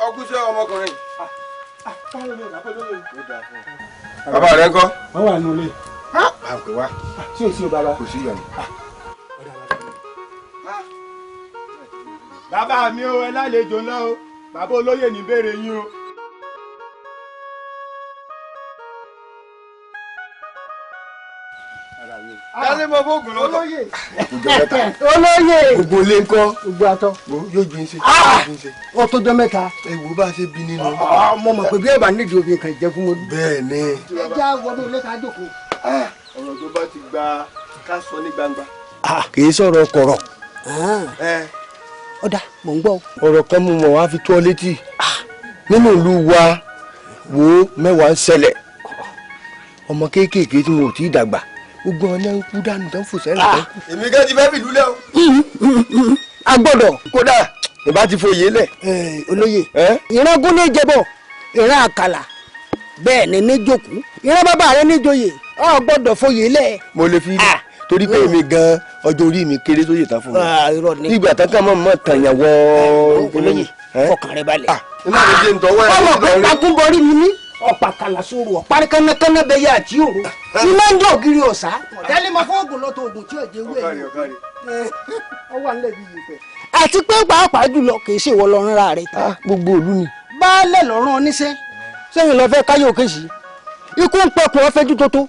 ọkùnṣẹ́ ọmọkùnrin. bàbá rẹ ńkọ́. wọ́n wà nínú ilé. àpè wá. tí o sí o bàbá. kò sí ìyọnu. bàbá mi ò ẹ lálejò ńlá o bàbá olóyè ní béèrè yín o. dálé mọ fóògùn lọ́tọ̀. olóyè. gbogbo ilé ńkọ́. gbogbo àtọ. yóò ju iṣẹ́. ó tó jọ mẹ́ta. ẹ wo bá a ṣe bí nínú. mo mọ̀ pé bí ẹ bá nídìí obìnrin kan jẹ́ fún mi. bẹ́ẹ̀ ni. ẹ já wọnú ilé ká jókòó. ọ̀rọ̀ tó bá ti gba ká sọ ní gbangba. kì í sọ̀rọ̀ kọ̀rọ̀. ọ̀dà mò ń gbọ́. ọ̀rọ̀ kan mú mọ̀ wá fi tó ọ létí. nínú ìlú wa wo mẹ́wàá ń ṣẹlẹ̀ ọmọ kéékèèké tí wọn ò tí ì dàgbà gbogbo ọ̀nà ń kú dànù tán fò sẹ́yìn tán. èmi gẹ́gẹ́ ti fẹ́ fìlú lẹ́ o. a gbọ́dọ̀. kódà ìbá ti foyè lẹ̀. olóyè ìran gún ní ìjẹbọ ìran àkàlà bẹ́ẹ̀ ni níjòkú ìran bàbá rẹ níjòyè ọ gbọ́dọ̀ foyè lẹ̀. mo lè fi ilẹ̀ torí pé èmi gan ọjọ́ orí mi kéré tó yè tán fún mi. nígbà tán ká mọ̀ tàyàn wọ. olóyè fọkàn rẹ balẹ̀. iná mi jẹ́ ntọ́wọ́ ẹ̀ ọmọ pé agúnbọrí mi ní ọ̀pá kàlàsóró ọ̀parí kánákáná bẹ yá àti òru iná ń dọ̀ ògiri ọ̀sá. ọ̀dẹ́lẹ̀ mọ fún oògùn lọ́tọ̀ oògùn tí ò jẹ́ wẹ́ẹ̀ ni ọ wà nílẹ̀ bí yìí pẹ̀. àti pé pàápàá jùlọ kì í ṣèwọ lọ́rùn ra rẹ̀. gbogbo òlu ni. baálẹ̀ lọ́rùn oníṣẹ́ sẹ́yìn lọ fẹ́ káyọ̀ kéṣì ikú ń pẹkun ọ fẹ́jú tótó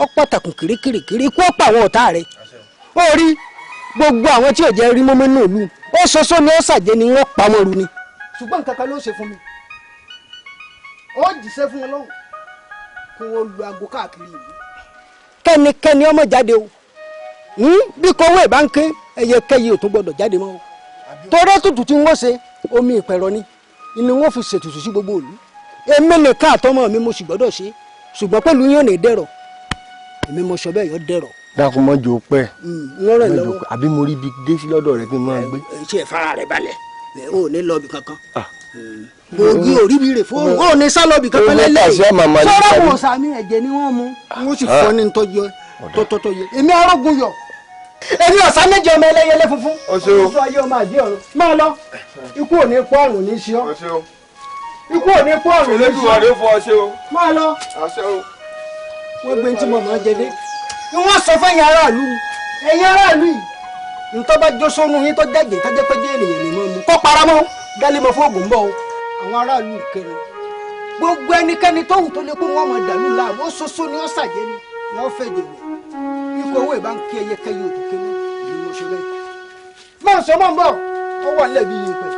ọ pàtàkùn kìrìkìrì ikú ọ̀pọ̀ àwọn ọ̀tá rẹ̀ ó rí gbogbo àwọn tí ò jẹ́ rí mọ́mọ́ náà lù ó ṣoṣo ni ó ṣàjẹ́ ni wọ́n pa wọn rú ni. ṣùgbọ́n nǹkan kan ló ṣe fún mi ó jíṣẹ́ fún Ọlọ́run kí wọ́n lu aago káàkiri ìlú kẹ́nikẹ́ni ọmọ jáde o bí kọ́wé ìbá ń ké ẹyẹkẹ́yẹ ò tún gbọ́dọ̀ jáde mọ́ o torí ètùtù tí wọ́n ṣe omi ìpẹ̀rọ ni ni wọ́n fi ṣètùtù sí gbogbo ìlú èmi nìkan àtọmọ mi mo sì gbọ́dọ̀ ṣe ṣùgbọ́n pẹ̀lú yín ò ní dẹ̀rọ̀ èmi mo sọ bẹ́ẹ̀ yọ dẹ̀rọ̀. dákun mọ́ jò pẹ́ wọ́n rẹ̀ lọ́wọ́ àbí mo rí ibi dé sí lọ́dọ̀ rẹ kí n máa gbé. ṣe ìfara rẹ̀ balẹ̀ ò ní lọ ibì kankan gbòógì òríbi rè fún ò ní sá lọ ibì kankan lẹ́lẹ́ sọ́ra wọn sàmì ẹ̀jẹ̀ ni wọ́n mu wọ́n sì fọ́ ní tọ́tọ́ yẹ èmi arógun yọ èmi ọ̀sán méje ọmọ ẹlẹ́yẹlé funfun oṣù ayé ọmọ àdé ọ̀run máa lọ ikú ò ní pọ́ ọ̀run ní sí ọ ikú ò ní pọ́ ọ̀run ní sí ọ máa lọ wọ́n gbé tí mo máa jẹ dé wọ́n sọ fẹ́yìn aráàlú ẹ̀yin aráàlú yìí ntọ́ bá jó sónú yín tó jáde tájẹ́ pé jẹ́ ènìyàn nìmọ̀ mu kọ́ paramọ́ gálímọ̀ fóògùn bọ̀ o àwọn aráàlú ìkẹrin gbogbo ẹnikẹ́ni tóhùn tó lé pé wọ́n mọ̀ dàlú láàmú ó ṣoṣo ni ó ṣàjẹ́ ni wọ́n fẹ́ jẹ̀wẹ̀ ikú owó ìbá ń kí ẹyẹkẹyẹ òkú kéwú ìlú mọ̀ṣẹ́ bẹ́ẹ̀. máa sọ máa ń bọ̀ ó wà lẹ́bi yìí pẹ̀.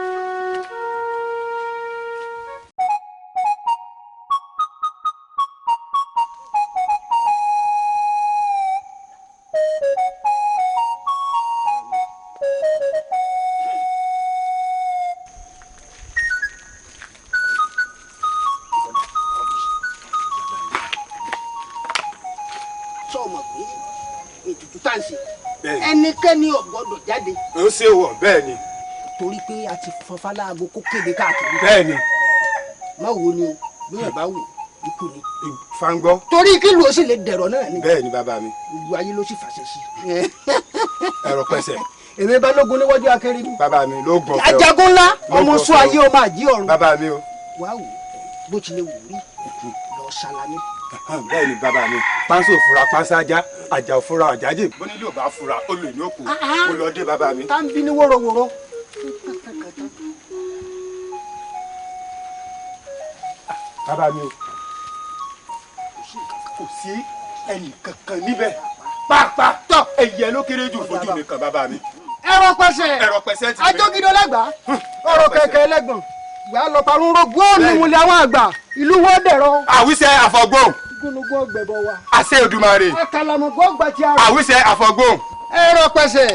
ẹnikẹ́ni ò gbọ́dọ̀ jáde. ó ṣe wọ̀ bẹ́ẹ̀ ni. torí pé a ti fọfá láago kó kéde káàkiri. bẹ́ẹ̀ ni. má wo ni o bí wọn bá wò ikú ni. fangbọ́. torí kí ló sì lè dẹ̀rọ̀ náà ni. bẹ́ẹ̀ ni bàbá mi. gbogbo ayé ló sì fàṣẹ sí. ẹ̀rọ pẹ̀sẹ̀. èmi balógun níwájú akéré mi. bàbá mi ló gbọ̀n fẹ́ o. ajagun ńlá ọmọ sún ayé ọmọ àjí ọ̀run. bàbá mi o. wàá wò bó tilẹ̀ wù rí lọ ṣàlàyé. bẹ́ẹ̀ ni bàbá mi pánsó fura pánsájá àjà òfura àjájì bónílò bá fura ó lè ní òkú ó lọ dé bàbá mi. tá ń bí ní wọ́rọ̀wọ́rọ̀. bàbá mi o kò sí ẹnì kankan níbẹ̀ pàápàá tọ́ ẹ̀yẹ ló kéré jù fojú mi kan bàbá mi. ẹ̀rọ pẹ̀sẹ̀ ẹ̀rọ pẹ̀sẹ̀ ti bẹ̀rẹ̀. ajógidó lẹ́gbàá ọ̀rọ̀ kẹ̀kẹ́ ẹlẹ́gbọ̀n gbà lọ parun ro góòlù múlẹ̀ àwọn àgbà ìlú wọ́n dẹ̀rọ. àwíṣẹ́ àfọ̀gbọ́n. gúnugún ọgbẹ̀bọ̀ wa. àṣẹ Èdùmàrè. àkàlàmọ̀gbọ́ gbà tí a rò. àwíṣẹ́ àfọ̀gbọ́n. ẹ̀rọ pẹ̀sẹ̀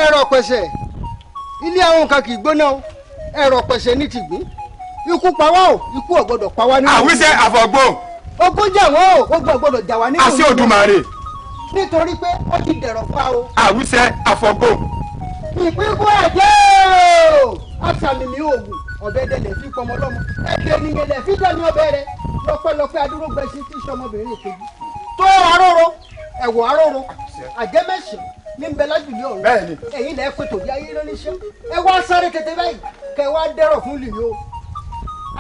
ẹ̀rọ pẹ̀sẹ̀ ilé àwọn nǹkan kì í gbóná o ẹ̀rọ pẹ̀sẹ̀ ní ti gbín ikú pa wá o ikú ò gbọdọ̀ pa wá nínú. àwíṣẹ́ àfọ̀gbọ́n. ogun jà wọ́n o ogun ò gbọdọ̀ jà wá nínú. àṣẹ Èdùmàrè. nítorí pé ó ti dẹ̀rọ̀ fa o. àwíṣẹ́ àfọ̀gbọ́n. ìpínkù ẹ̀jẹ̀ o àṣàmìmí oògùn ọ̀bẹ dẹ̀lẹ̀ fi pọmọ lọ́mọ ẹ̀kẹ́ nìyẹn lẹ̀ fi dẹ̀ ní ọbẹ̀ rẹ lọ́pẹ́lọpẹ́ adúrógbèsì tí sọmọbìnrin kejì tó aróró ẹ̀wọ̀ aróró àjẹmẹ́sìn ní bẹ lájùlé ọ̀run. Bẹ́ẹ̀ni. ẹ̀yin lẹ pé tòbí ayé ló ní ṣe ẹ wá sáré tètè báyìí kẹ wá dẹrọ fún lìyó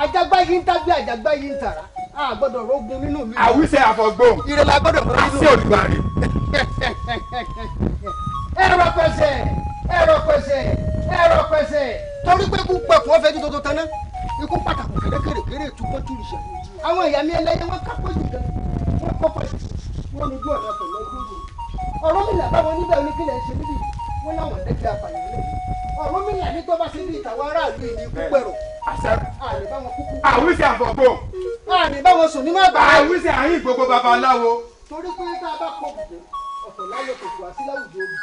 àjàgbá yìí ń tábí àjàgbá yìí ń tàrà a gbọ́dọ̀ rógun nínú mi. àwíṣẹ àfọgbó. ìrẹ̀lẹ̀ agbọ́dọ̀ mọ nínú. àṣẹ Olùmarè. ẹ̀rọ pẹ̀sẹ̀ torí pé kú pẹ̀kún ọ̀fẹ́ tó tó tán ikú pàtàkì kéré túbọ̀ tún ìṣẹ̀ àwọn ìyá mi ẹlẹ́yẹ wọn kápẹ́ jù gan wọn kọ́pẹ́ wọn lójú ọ̀nà pẹ̀lú ọdún yìí ọ̀rọ̀ mi là báwọn níbẹ̀ oníkílẹ̀ ṣe níbi wọn láwọn ẹ̀dẹ́gbẹ́ apàyàn lẹ́yìn ọ̀rọ̀ mi là ní tó bá sí ní ìtàwọn aráàlú yìí ní ikú pẹ̀rọ àní báwọn kúkú àwíṣẹ àfọgbó. àní báwọn sùn ní má bàa àwíṣẹ àyìn gbogbo babaláwo. torí pé tá a bá pọ̀ bùkún ọ̀tọ̀ láyé kòtò àti láwùjọ òbí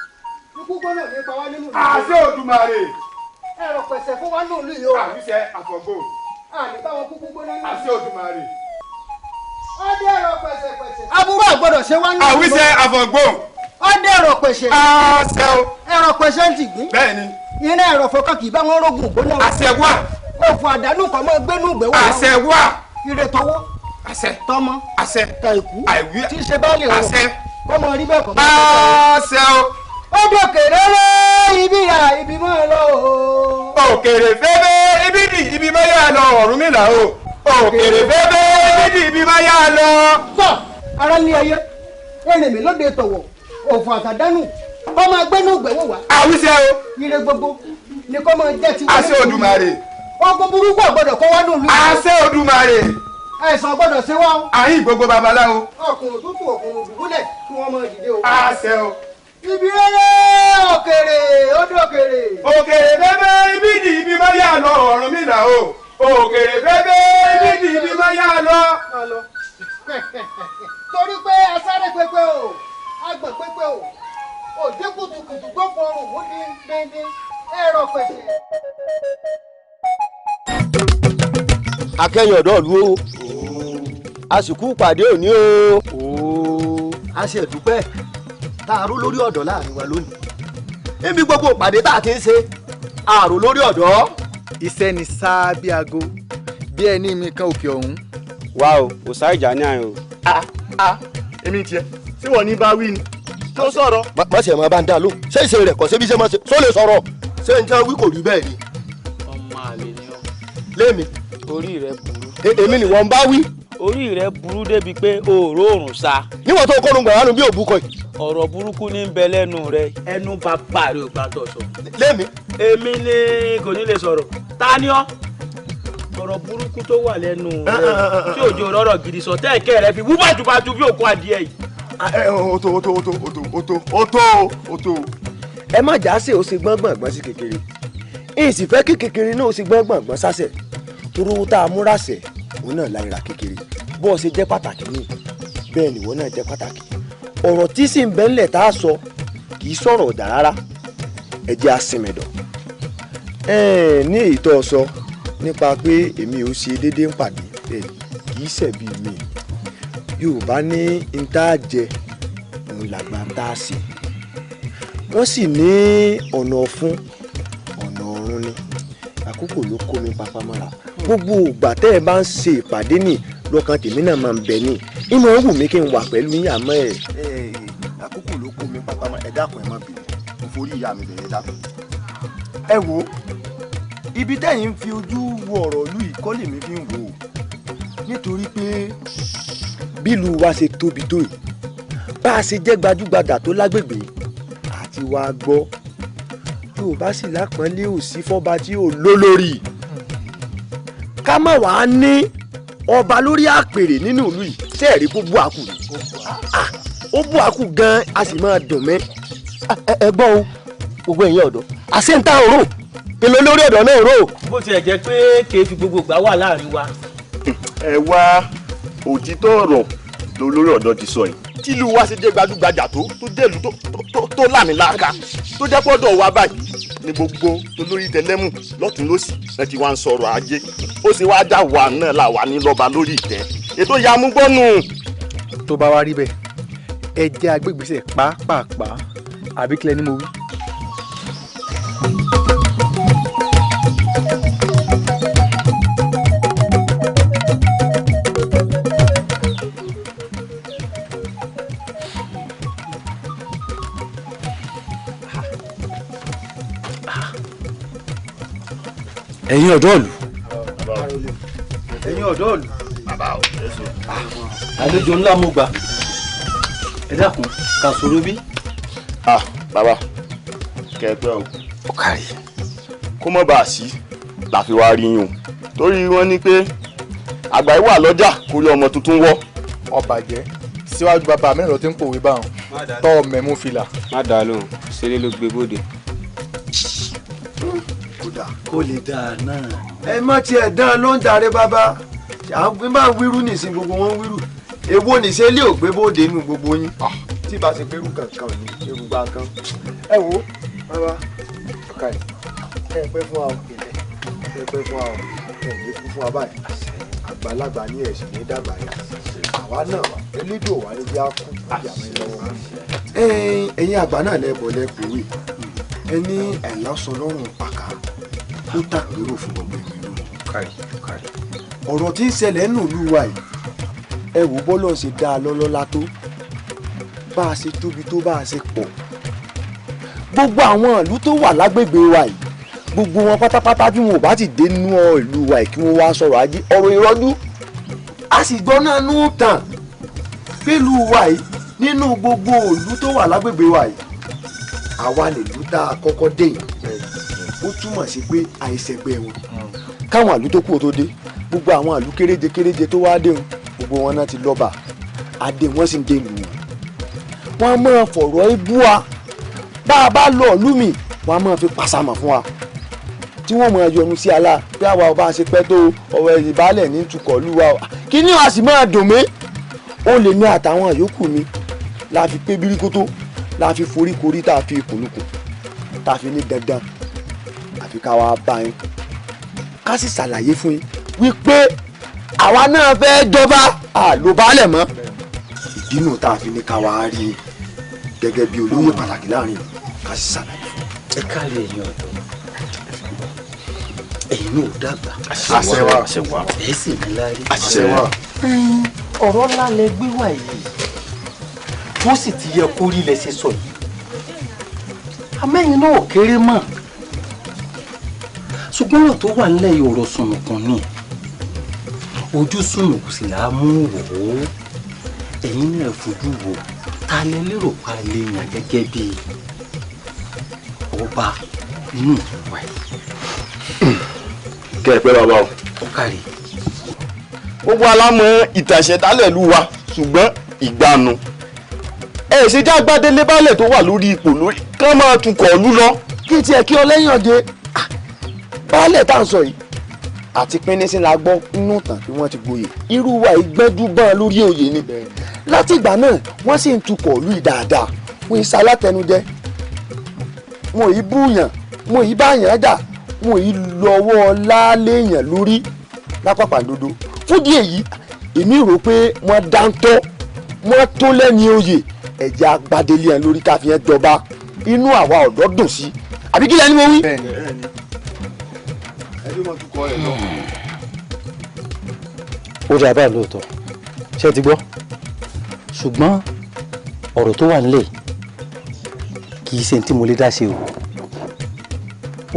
ikú gbọ́dọ̀ ní pa wá nínú ìlú. àṣẹ Olùmarè. ẹ̀rọ pẹ̀sẹ̀ fún wa nínú ìlú yìí o. àwíṣẹ àfọgbó. àní báwọn kúkú gbóná nínú. àṣẹ Olùmarè. ọdẹ ẹ̀rọ pẹ̀sẹ̀. aburú àgbọ́dọ̀ ṣe wá nínú. àwíṣẹ àfọgbó. ọdẹ ẹ̀rọ pẹ̀sẹ̀. àṣẹ o. ẹ̀rọ pẹ̀sẹ̀ ń ti gbín. bẹ́ẹ̀ni. iná ẹ̀rọ fọkàn kì í bá wọn rógùn gbóná. àṣẹ wà. òfò àdánù kan mọ́ gbénú ìgbéwò. àṣẹ wà. ire tọwọ́. àṣẹ. tọmọ. àṣẹ. ta ikú. àìwí. tí ṣe bá lè wọ. àṣẹ. kọ́mọ rí bẹ́ẹ̀ kọ́. àṣẹ o. ó dòkèrè lé ibi yà ibi mọ́ ẹ lọ o. òkèrè fẹ́fẹ́ ibi dì ibi máa yà lọ Ọ̀rúnmìlà o. òkèrè fẹ́fẹ́ ibi dì ibi máa yà lọ. sọ ara ní ayé èrè mi lóde tọ̀wọ̀ òfò àtàdánù ọmọ agbẹnú gbẹwò wá. àwíṣẹ o. ire gbogbo ni kò máa jẹ ti. àṣẹ Olùmarè. ogun burúkú àgbọ́dọ̀ kọ wá lólu. àṣẹ Olùmarè. àìsàn gbọ́dọ̀ ṣe wá o. àyìn gbogbo babaláwo. ọkùnrin tútù ọkùnrin dùbúlẹ̀ kí wọ́n máa dìde o. àṣẹ o. ibi rere òkèrè odò òkèrè. òkèrè fẹ́fẹ́ ibi dì ibi máa yà lọ Ọ̀rúnmìlà o. òkèrè fẹ́fẹ́ ibi dì ibi máa yà lọ. torí pé asáré pépé o agbọ̀n pépé o òde kùtùkùtù gbọ́pọ̀ ọrùn mú díndín ẹ̀rọ pẹ̀sẹ̀. akẹ́yìn ọ̀dọ́ ìlú o àsìkò pàdé òní o. a ṣe dúpẹ́ tá a ró lórí ọ̀dọ́ láàrin wa lónìí níbi gbogbo ìpàdé tá a ti ń ṣe àrò lórí ọ̀dọ́. iṣẹ́ ni sáá bí aago bí ẹni mi kan òkè ọ̀hún. wá o kò sáré ìjà ní àyàn o. èmi tiẹ̀ tí wọ́n ní bá wí ni tó sọ̀rọ̀. má ṣe máa bá ń dá lóhùn ṣé ìṣe rẹ̀ kọ́ ṣébí ṣe máa ṣe só lè sọ̀rọ̀ ṣé n tẹ́ wí kò rí bẹ́ẹ̀ ni. ọmọ àlè ni ọ. lémi. orí rẹ burú. èmi ni wọ́n bá wí. orí rẹ burú débi pé òòró òrùn sa. níwọ̀n tó kọ́nu gbàránù bí òbúkọ yìí. ọ̀rọ̀ burúkú ní bẹ lẹ́nu rẹ ẹnu bàbá rẹ ò gbà tọ̀ sọ. lémi. èmi ni kò ní lè sọ̀rọ̀ ta ni ọ́ ọ̀rọ̀ burúkú tó wà lẹ́nu rẹ tí òjò rọ̀rọ̀ gidi sọ tẹ́ẹ̀kẹ́ rẹ fi wú bàjúbàjú bí òkú adìẹ yìí. ó tó. ẹ má jà á sè ó ṣe gbọ́ngbọ̀ngbọ́n sí kékeré èyí sì fẹ́ kí kékeré náà ó ṣe gbọ́ngbọ̀ngbọ́n sásẹ̀ toró tá a múra sẹ̀ òun náà láyìíra kékeré bó o ṣe jẹ́ pàtàkì ní bẹ́ẹ̀ ni ìwọ náà jẹ́ pàtàkì ọ̀rọ̀ tí sì ń bẹ ńlẹ̀ tá a sọ kì í sọ̀rọ̀ ọ̀dà rárá ẹ jẹ́ àsìmẹ̀dọ̀ ní èyí tó sọ nípa pé èmi ò ṣe déédéé ń pàdé kì í ṣẹ̀bi mi Yorùbá ní n tá a jẹ òun làgbà ń tá a ṣe wọ́n sì ní ọ̀nà ọ̀fun ọ̀nà ọ̀run ni àkókò ló kó mi papá mọ́ra gbogbo ìgbà tẹ́ ẹ bá ń ṣe ìpàdé nì lọ́kàn tèmi náà máa ń bẹ ní inú ó wù mí kí n wà pẹ̀lú yín àmọ́ àkókò ló kó mi papá mọ́ra ẹ dákun ẹ má bínú mo forí ìyá mi bẹ̀rẹ̀ dákun. ẹ wo ibi tẹ́yìn ń fi ojú wo ọ̀rọ̀ ìlú yìí kọ́ lèmi fi ń wò ó nítorí pé bí ìlú wa ṣe tóbi tó yìí bá a ṣe jẹ́ gbajúgbajà tó lágbègbè àti wàá gbọ́ Yorùbá sì lápọ́nlé òsì fọ́ba tí ò lólórí ká má wàá ní ọba lórí àpèrè nínú ìlú yìí ṣé ẹ̀rí kó bú àkù ni ó bú àkù gan-an a sì máa dùn mẹ́ ẹ gbọ́ o gbogbo ẹ̀yin ọ̀dọ́ àṣẹ ń ta òró èlò lórí ọ̀dọ́ náà rò. bó tiẹ̀ jẹ́ pé kèé fi gbogbo gbà wà láàrin wa. ẹ wá òtítọ́ ọ̀rọ̀ lórí ọ̀dọ́ ti sọ yìí tílu wa ṣe jẹ́ gbajúgbajà tó dẹ̀lú tó lámìláka tó jẹ́ pọ́dọ̀ wa báyìí ní gbogbo olórí tẹlẹ́mù lọ́tún lọ́sì náà ti wá ń sọ̀rọ̀ ajé ó sì wá dá wa náà là wà ní lọ́ba lórí ìtẹ́ ètò ìyàmúgbọ́nù. tó bá wá rí bẹ́ẹ̀ ẹ jẹ́ agbègbèsè pàápàá àbí kílẹ̀ ni mo wí. ẹ̀yin ọ̀dọ́ ìlú. ẹ̀yin ọ̀dọ́ ìlú. àlejò ńlá mo gbà ẹ dákun ká sọ̀rọ̀ bí. bàbá kẹpẹ o. ó kárí. kó mọ̀ bá a sí la fi wá rí yín o torí wọ́n ní pé àgbà yìí wà lọ́jà kó rí ọmọ tuntun wọ́. ọba jẹ́ síwájú bàbá mẹ́rin ló ti ń pòwe báwọn tọ́ mẹ́mú fìlà. má dà á lóhùn ṣeré ló gbé bóde. kó lè dáa náà. ẹ má tiẹ̀ dán ló ń darí bàbá àwọn máa ń wíru nìsín gbogbo wọn ń wíru èwo nìṣẹ́ ilé ògbé bóde nù gbogbo yín tí bá ṣe pérú kankan ní ewu bá kan. ẹ wo bàbá ọkà yìí ẹ pẹ́ fún wa òkèlè ẹ pẹ́ fún wa ẹ ní kú fún wa báyìí àgbàlagbà ní ẹ̀sìn ní dàgbà yà àwa náà elédò wà ní bí a kú àyàmẹ́ lọ́wọ́. ẹ̀yin àgbà náà lẹ́bọ̀ lẹ́kùnrin ẹni ẹ̀lọ́sọ lọ́rùn pàkà ó tàpérò fún gbogbo ìlú ọ̀rọ̀ tí ń ṣẹlẹ̀ nù lù wá yìí ẹ wò bọ́lọ̀ ṣe dá a lọ́lọ́lá tó bá a ṣe tóbi tó bá a ṣe pọ̀ gbogbo àwọn ìlú tó wà lágbègbè wa yìí gbogbo wọn pátápátá bí wọn ò bá ti dé nínú ìlú wa yìí kí wọ́n wá sọ̀rọ̀ ajé ọ̀rọ̀ ìrọ́jú a sì gbọ́ náà nù tàn pẹ̀lú wa yìí nínú gbogbo ìlú tó wà lágbègbè wa yìí àwa nìlú tá a kọ́kọ́ dé yìí ó túmọ̀ sí pé àìsẹ̀gbẹ́ wọn káwọn ìlú tó kù tó dé gbogbo àwọn ìlú kéréje kéréje tó wá dé wọn gbogbo wọn náà ti lọ́ba adé wọn sì ń dé lù wọn máa fọ̀rọ̀ ibú wa bá a bá lọ ìlú mi wọn máa fi pàṣàmọ̀ fún wa tí wọ́n máa yọnu sí ala bí àwa ọba ṣe pẹ́ tó ọ̀rọ̀ ìbálẹ̀ ní tukọ̀ lù wa kí ni wàá sì máa dùn mí ó lè ní àtàwọn yòókù mi la fi pé bíríkótó la fi foríkorí tá a fi ìkùnlùkùn tá a fi ní dandan àfi ká wá bá yín ká sì ṣàlàyé fún yín wípé àwa náà fẹ́ jọba àlòbálẹ̀ mọ́ ìdínú tá a fi ní ká wá rí i gẹ́gẹ́ bí olóyè pàtàkì láàrin ká sì ṣàlàyé fún yín. ẹ káàlẹ̀ ẹ̀yin ọ̀dọ́ ẹ̀yin náà ò dàgbà àṣẹwà ẹ̀ sì ní lárí. àṣẹwà. ọ̀rọ̀ ńlá lẹ gbé wá yìí tó sì ti yẹ kó rí lẹ ṣe sọ yìí amẹ́yìn náà ò kéré mọ́ ṣùgbọ́n ọ̀rọ̀ tó wà nílẹ̀ yìí ọ̀rọ̀ sùnùkùn ni ojú sùnùkùn sì là á mú wò ó ẹ̀yin náà fojú wò ta lẹ lérò pa lè yàn gẹ́gẹ́ bí ọba inú ìwà yìí. kẹ́ ẹ pẹ́ bàbá o. ó kárí. gbogbo alámọ̀ ìtàṣẹ̀dálẹ̀ lù wa ṣùgbọ́n ìgbàanu ẹ ṣe já gbádélé baálẹ̀ tó wà lórí ipò lórí kán máa tukọ̀ ọ̀lú lọ. kí tiẹ̀ kí ọ lẹ́yìn ọ̀dẹ baálẹ̀ tá à ń sọ yìí àti pínínsín la gbọ́ nínú ìtàn tí wọ́n ti gboyè irú wa ìgbẹ́jú bọ́n lórí oyè ni láti ìgbà náà wọ́n sì ń tukọ̀ ọ̀lú yìí dáadáa wọ́n yìí salátẹnujẹ wọ́n yìí búyàn wọ́n yìí báyàn dà wọ́n yìí lọ́wọ́ láléèyàn lórí lápapàdodo fúdí èyí èmi rò pé wọ́n dáńtọ́ wọ́n tó lẹ́ni oyè ẹ̀jẹ̀ agbadélé ẹ̀ lórí ká fi ẹ́ jọba inú àwa ọ̀dọ́ dùn sí àbí kí lẹ́ni mo wí. ó dà báà lóòótọ́ ṣé ẹ ti gbọ́ ṣùgbọ́n ọ̀rọ̀ tó wà nílẹ̀ kì í ṣe tí mo lè dá ṣe o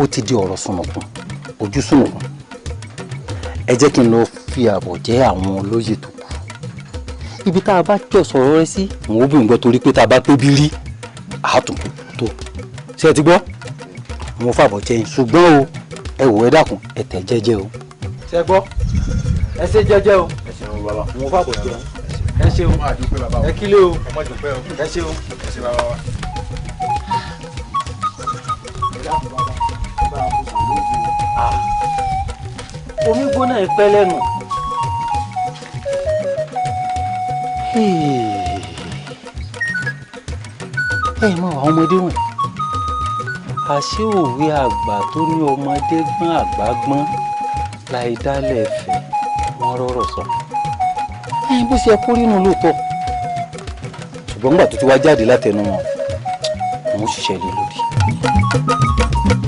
ó ti di ọ̀rọ̀ sùnùkùn ojú sùnùkùn ẹ jẹ́ kí n lọ fi àbọ̀ jẹ́ àwọn olóyè tó kù ibi tá a bá jọ sọ̀rọ̀ rẹ sí àwọn obìnrin gbọ́ torí pé tá a bá tóbi rí àtúntò tó ṣé ẹ ti gbọ́ mo fàbọ̀ jẹ́ yín ṣùgbọ́n o ẹ wò ẹ dákun ẹ tẹ̀ jẹ́jẹ́ o ṣé gbọ́ ẹ ṣe jẹ́jẹ́ o mo fàbọ̀ jẹ́ ẹ ṣeun ẹ kílé o ẹ ṣeun. omi gbóná ẹ pẹ́ lẹ́nu. ẹ mọ àwọn ọmọdé wọn àṣé òwe àgbà tó ní ọmọdé gbọ́n àgbà gbọ́n láì dálẹ̀ ẹ̀fẹ̀ wọ́n rọ̀rọ̀ sọ. bó ṣe kó rínú lóòótọ́ ṣùgbọ́n nígbà tó ti wá jáde látẹnu wọn wọ́n ṣiṣẹ́ lé lórí.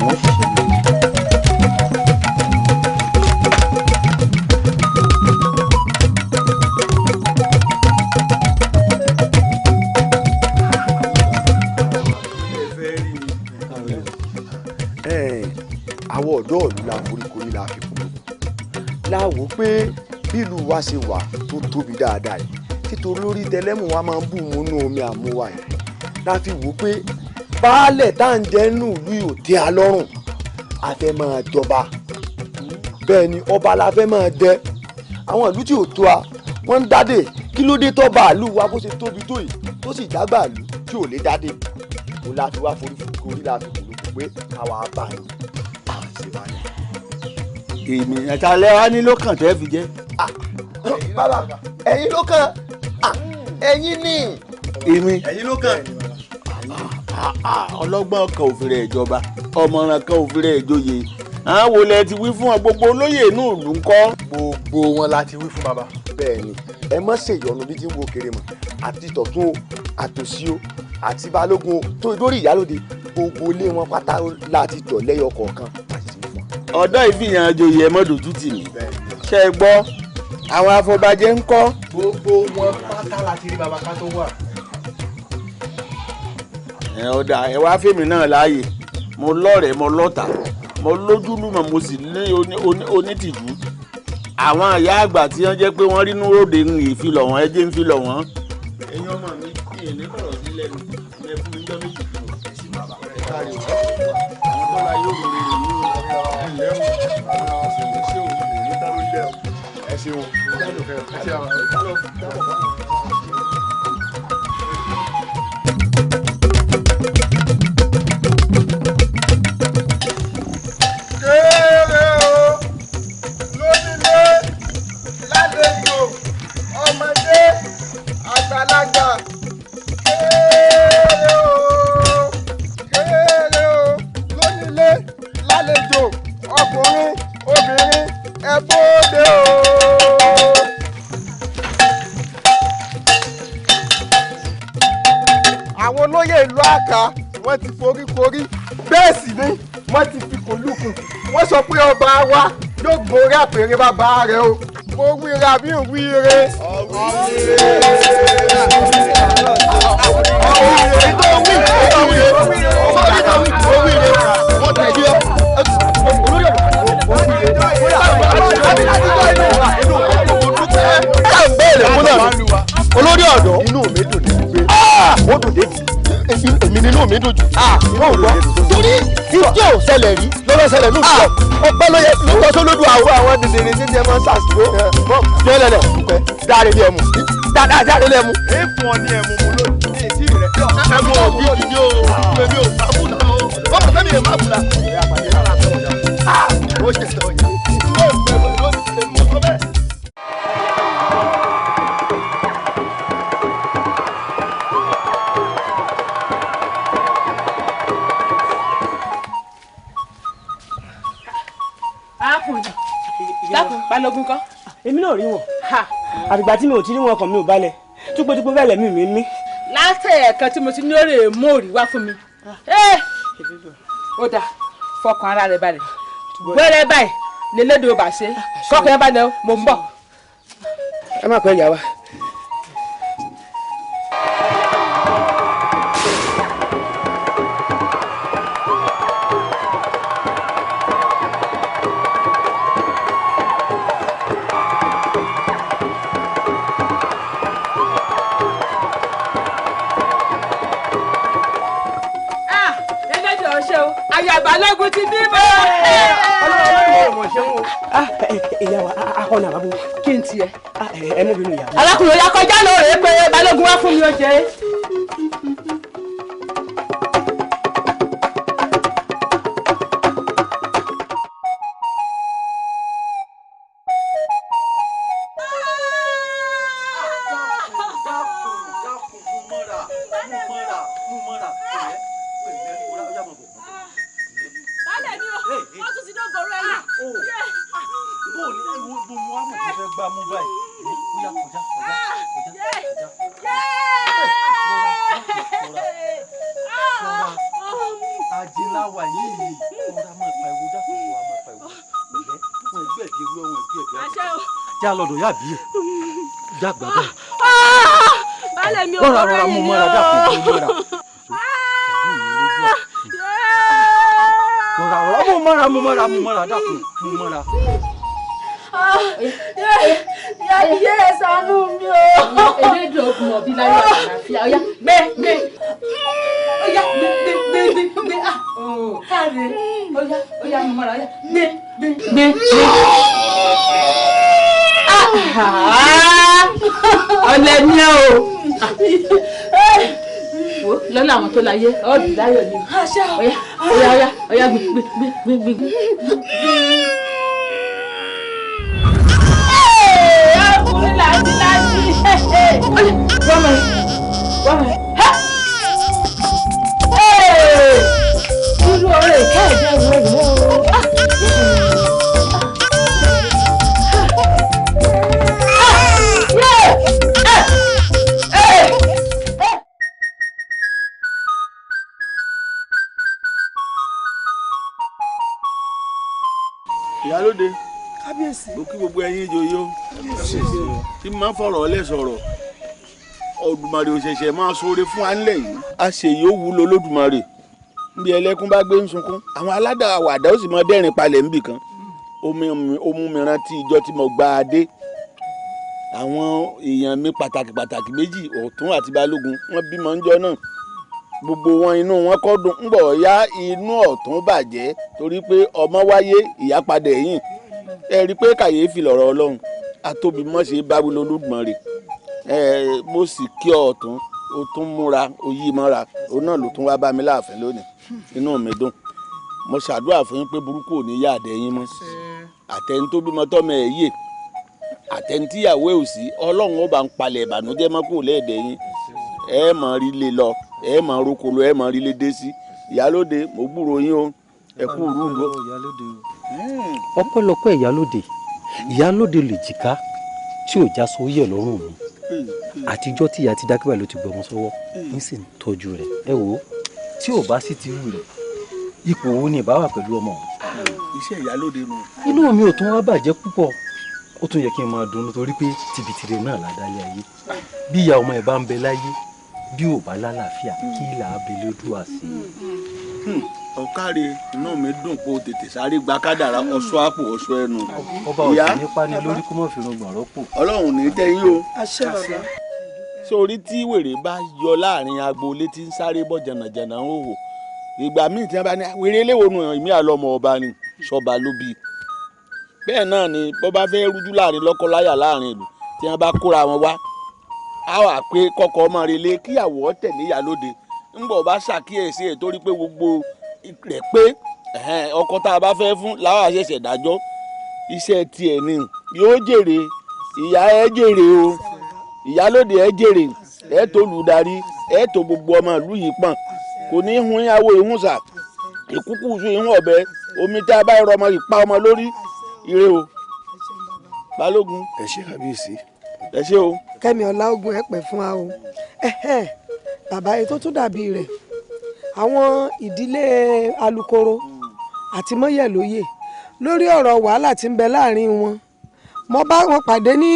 wọ́n ṣiṣẹ́ lé lórí. àwa àwọn ọ̀dọ́ ìlú la foríkorí la fi kúrò láwo pé bí ìlú wa ṣe wà tó tóbi dáadáa yìí títorí lórí tẹlẹ́mù wa máa ń bù múnú omi àmúwa yìí la fi wò pé baálẹ̀ tá à ń jẹ́ nù ìlú yìí ò tẹ́ a lọ́rùn a fẹ́ máa jọba bẹ́ẹ̀ ni ọba la fẹ́ máa dẹ àwọn ìlú tí ò tó a wọ́n ń dádè kí ló dé tọ́ba àlù wa bó ṣe tóbi tó yìí tó sì dágbà ìlú tí ò lè dádè kó la fi wá forí la fi kúrò pé káwa bá yín à ń ṣe wá ní. èmi ẹ̀ka lẹ́wà ní ló kàn tẹ́ fi jẹ́. bàbá ẹ̀yin ló kàn ẹ̀yin ní. èmi ẹ̀yin ló kàn. ọlọ́gbọ́n kan ò fi rẹ̀ ìjọba ọmọràn kan ò fi rẹ̀ ìjòyè àwọn wo lẹ ti wí fún ọ gbogbo olóyè inú ìlú ńkọ́. gbogbo wọn la ti wí fún bàbá. bẹ́ẹ̀ ni ẹ má ṣèyọnu bí tí ń wo kéré mọ́ àti tọ̀tún o àtòsí o àti balógun o tó lórí ìyálòde gbogbo ilé wọn pátá láti tọ̀ lẹ́yọ kọ̀ọ̀kan àti ti wí fún ọ. ọ̀dọ́ ìfìyàn àjòyè ẹ̀ mọ́dòtú tì mí ṣe é gbọ́ àwọn afọbajẹ ńkọ́. gbogbo wọn pátá la ti rí bàbá ká tó wà. ẹ ọ̀dà ẹ wá fèmí náà láàyè mo lọ́rẹ̀ẹ́ mo lọ́tà mo lójúlùmọ̀ mo sì ní onítìjú àwọn àyà àgbà tí wọ́n jẹ́ pé wọ́n rí núròde ń fi lọ̀ wọ́n ẹjẹ́ ń fi lọ̀ wọ́n. ẹ̀yin ọmọ mi kí èlé kọ̀rọ̀ sí lẹ́nu ẹ fún mi jọ́ méjì fún mi sí bàbá rẹ̀ kárí o àwọn tó la yóò rere rè ní ilẹ̀ ẹ ṣeun. wọ́n ti foríkorí bẹ́ẹ̀ sì ni wọ́n ti fi kòlùkùn wọ́n sọ pé ọba wa yóò gorí àpèrè bàbá rẹ̀ o mo wíra bí n wíire. olórí ọ̀dọ́ inú mi dùn ní pé ó dùn débi èmi nínú mi dùn jù. yóò gbọ́ torí tí ò ṣẹlẹ̀ rí lọ́wọ́ ṣẹlẹ̀ ní ìjọ ọpẹ́ ló yẹ ló tọ́ sólódù àwọn dìndìnrín tí jẹ́ máa ń ṣàṣìwò jẹ́lẹ̀lẹ̀ dáre ní ẹmu dáre ní ẹmu. èèfù ọ ní ẹmu mo ló ní ìdí rẹ. ẹmu òbí gidi o èmi ò bá bùnà o bọ́mọ sẹ́mi yẹn má bùnà. ó ṣe sọ yìí ó gbẹ̀rù ló ti ṣe mú ọ bẹ́ẹ̀. dákun balógun kan. èmi náà rí wọn àtìgbà tí mi ò ti rí wọn ọkàn mi ò balẹ̀ túpẹ́túpẹ́ bẹ́ẹ̀ lẹ́mí mi mí. látẹ̀ẹ̀kan tí mo ti ní ó rè móòrí wá fún mi. ó dáa fọkàn ara rẹ̀ balẹ̀ wẹ́rẹ́ báyìí lélẹ́dọ̀ bá ṣe kọ́kàn yẹn balẹ̀ mo ń bọ̀. ẹ má pẹ́ ìyá wa. Balógun ti bímọ. ìyá wa akọni àbábọ̀ kí n tiẹ̀ ẹ mú bínú ìyá wa. alákùnrin ya kọjá lọ rèé pé Balógun wá fún mi ó jẹ. já lọ́dọ̀ yá bí já gbà bẹ́ẹ̀. Baálé mi ò rọra mú mọ́ra dákun mú mọ́ra. rọra mú mọ́ra dákun mú mọ́ra. Yẹ ẹ ṣàánú mi o. Elédùn ogun ọ̀bí láyé àlàáfíà. Ọ̀yá gbé. Ọ̀yá gbé. Káre. Ọ̀yá mo mọ́ra. Gbé. Ọ̀lẹ ni ẹ o. Wo lọ́nà àwọn tó láyé ọ̀dùn láyọ̀ ni. Ọ̀yá gbé. Ọkùnrin láti. Wọ́n mọ̀. Irú ọ̀rẹ́ ìka ẹ̀jẹ̀ rẹ̀ rẹ̀ o. Ìyálóde kábíyèsí. mo kí gbogbo ẹ̀yin ìjòyè o tí máa ń fọ̀rọ̀ ọlẹ́ sọ̀rọ̀ Olódùmarè òṣèṣẹ̀ máa ṣoore fún wa nílẹ̀ yìí a ṣe yóò wúlò Olódùmarè níbi ẹlẹ́kún bá gbé ń sunkún àwọn aládàáwàdà ó sì máa dẹ́rìn palẹ̀ níbì kan ó mú mi rántí ìjọ tí mo gba adé àwọn èèyàn mi pàtàkì méjì Ọ̀tún àti Balógun wọ́n bímọ ńjọ́ náà gbogbo wọn inú wọn kọ́ dùn ńgbọ̀ ya inú Ọ̀tún bàjẹ́ torí pé ọmọ wáyé ìyá padà ẹ̀yìn ẹ rí i pé kàyéfì lọ̀rọ̀ Ọlọ́run atóbi mọ́ ṣe báwí lolódùmarè mo sì kí Ọ̀tún o tún múra o yí mọ́ra òun náà ló tún wá bá mi láàfin lónìí inú mi dùn mo ṣàdúrà fún yín pé burúkú ò ní yá àdẹ́yìn mọ́ àtẹni tó bímọ tọ́mọ ẹ̀ yè àtẹni tíyàwó ẹ̀ ò sí Ọlọ́run ó bá ń palẹ̀ ìbànújẹ́ mọ́ kó lẹ́ẹ̀dẹ́yìn ẹ mọ̀ rí lé lọ ẹ mọ̀ rókòló ẹ mọ̀ rí lé dé sí Ìyálóde mo gbúrò yín o ẹ kú rúgbó. ọpẹ́lọpẹ́ ìyálóde lè jìká tí ò já sọ yẹ lọ́rùn mi àtijọ́ tí ìyá ti dákẹ́bà ló ti gbọmọ sọ́wọ́ ní sì ń tọ́jú rẹ̀ ẹ wò ó tí ò bá sì ti rú rẹ̀ ipò wo ni ìbá wà pẹ̀lú ọmọ. iṣẹ́ Ìyálóde nù. inú mi ò tún wá bàjẹ́ púpọ̀ ó tún yẹ kí n máa dunnú torí pé tìbìtìrẹ náà ládàlẹ́ ayé bí ìyá ọmọ ẹ̀ bá ń bẹ láyé bí ò bá lálàáfíà kí là á bẹ lódùá sí i. ọ̀káre inú mi dùn pé o tètè sáré gba kádàrá ọ̀ṣọ́ àpò ọ̀ṣọ́ ẹnu. ọba òsì ní pani lórí kó mọ̀ fi rògbòn rọ́pò. Ọlọ́run ní tẹ́yìn o. àṣẹ bàbá. sórí tí wèrè bá yọ láàrin agboolé tí ń sáré bọ̀ jànàjànà ń hòhò ìgbà míì tí wọ́n bá ní wèrè eléwo nù ìmí àlọ́mọ ọba ni sọba ló bí. bẹ́ẹ̀ náà ni bọ́ bá fẹ́ rújú láàrin lọ́kọláyà láàrin ìlú tí wọ́n bá kóra wọn wá á wà pé kọ́kọ́ ọmọ rẹ̀ lé kíyàwó tẹ̀lé Ìyálóde ńgbọ̀ bá ṣàkíyèsí ẹ̀ torí pé gbogbo rẹ̀ pé ọkọ tá a bá fẹ́ fún làwọn àṣẹ̀ṣẹ̀ dájọ́ iṣẹ́ tiẹ̀ ni yóò jèrè ìyá ẹ jèrè o Ìyálóde ẹ jèrè ẹ tó lùdarí ẹ tó gbogbo ọmọ ìlú yìí pọ̀n kò ní hun ìyàwó ìhùnsà ìkúkú sùn ìhùn ọ̀bẹ omi tá a bá rọ ọmọ ìpa ọmọ lórí ire o Balógun. ẹ ṣe kábíyèsí. ẹ ṣe o. Kẹ́mi Ọláògùn ẹ pẹ́ fún wa o bàbá ètò tó dàbí rẹ̀ àwọn ìdílé alukoro àti mọ́yẹ̀lóyè lórí ọ̀rọ̀ wàhálà tí ń bẹ láàrin wọn mo bá wọn pàdé ní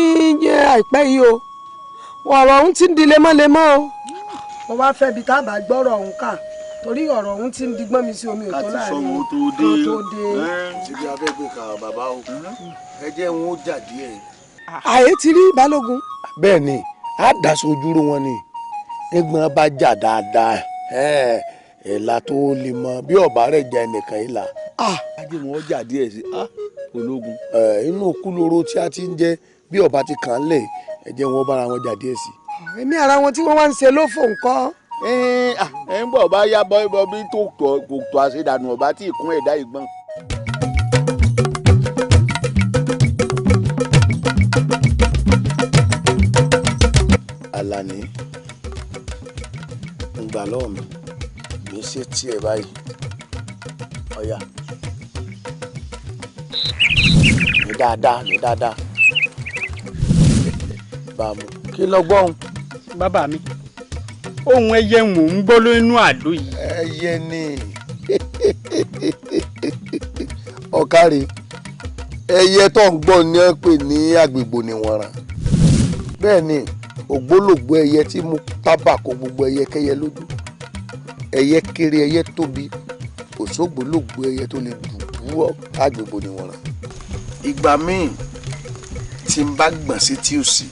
àìpẹ́ yìí o ọ̀rọ̀ ọ̀hún ti ń di lemọ́lemọ́ o mo wá fẹ́ bi tá a bá gbọ́rọ̀ ọ̀hún kà torí ọ̀rọ̀ ọ̀hún ti ń di gbọ́n mi sí omi òtó láàrin wọn tó dé. síbi afẹ́gbẹ́ kà bàbá o ẹ jẹ́ wọn ó jà díẹ̀. àyè ti rí Balógun. bẹ́ẹ̀ ni a dá sojúrò wọn ni ẹ̀gbọ́n bá jà dáadáa ẹ̀la tó lè mọ bí ọ̀bá rẹ̀ jẹ́ ẹnìkan yìí la. ajé wọn jà díẹ̀ sí Ológun. inú kúlóró tí a ti ń jẹ bí ọba ti kàn án lẹ̀ ẹ jẹ́ wọn bára wọn jà díẹ̀ sí. èmi ara wọn tí wọ́n wá ń ṣe lófò nǹkan. ẹ ń bọ̀ bá yá bọ́ bí tó tó àṣedànù ọba tí ìkún ẹ̀dá ìgbọ́n. Àlàní ń gbà lọ́wọ́ mi mi ṣe tiẹ̀ báyìí ọ̀yà ní dáadáa bàmú kí lọ gbọ́n. bàbá mi ohun ẹyẹ mò ń gbọ́ lónú àdó yìí. ẹyẹ ni ọ̀kárẹ̀ ẹyẹ tó ń gbọ́ ni wọ́n pè ní àgbègbò níwọ̀nràn bẹ́ẹ̀ ni ògbólógbò ẹyẹ tí mú tábà kó gbogbo ẹyẹ kẹyẹ lójú ẹyẹ kéré ẹyẹ tóbi òṣògbólógbò ẹyẹ tó lè dùn wúwọ́ àgbègbè ni wọ́n rà. ìgbà míì tí n bá gbọ̀n sí tí ò sí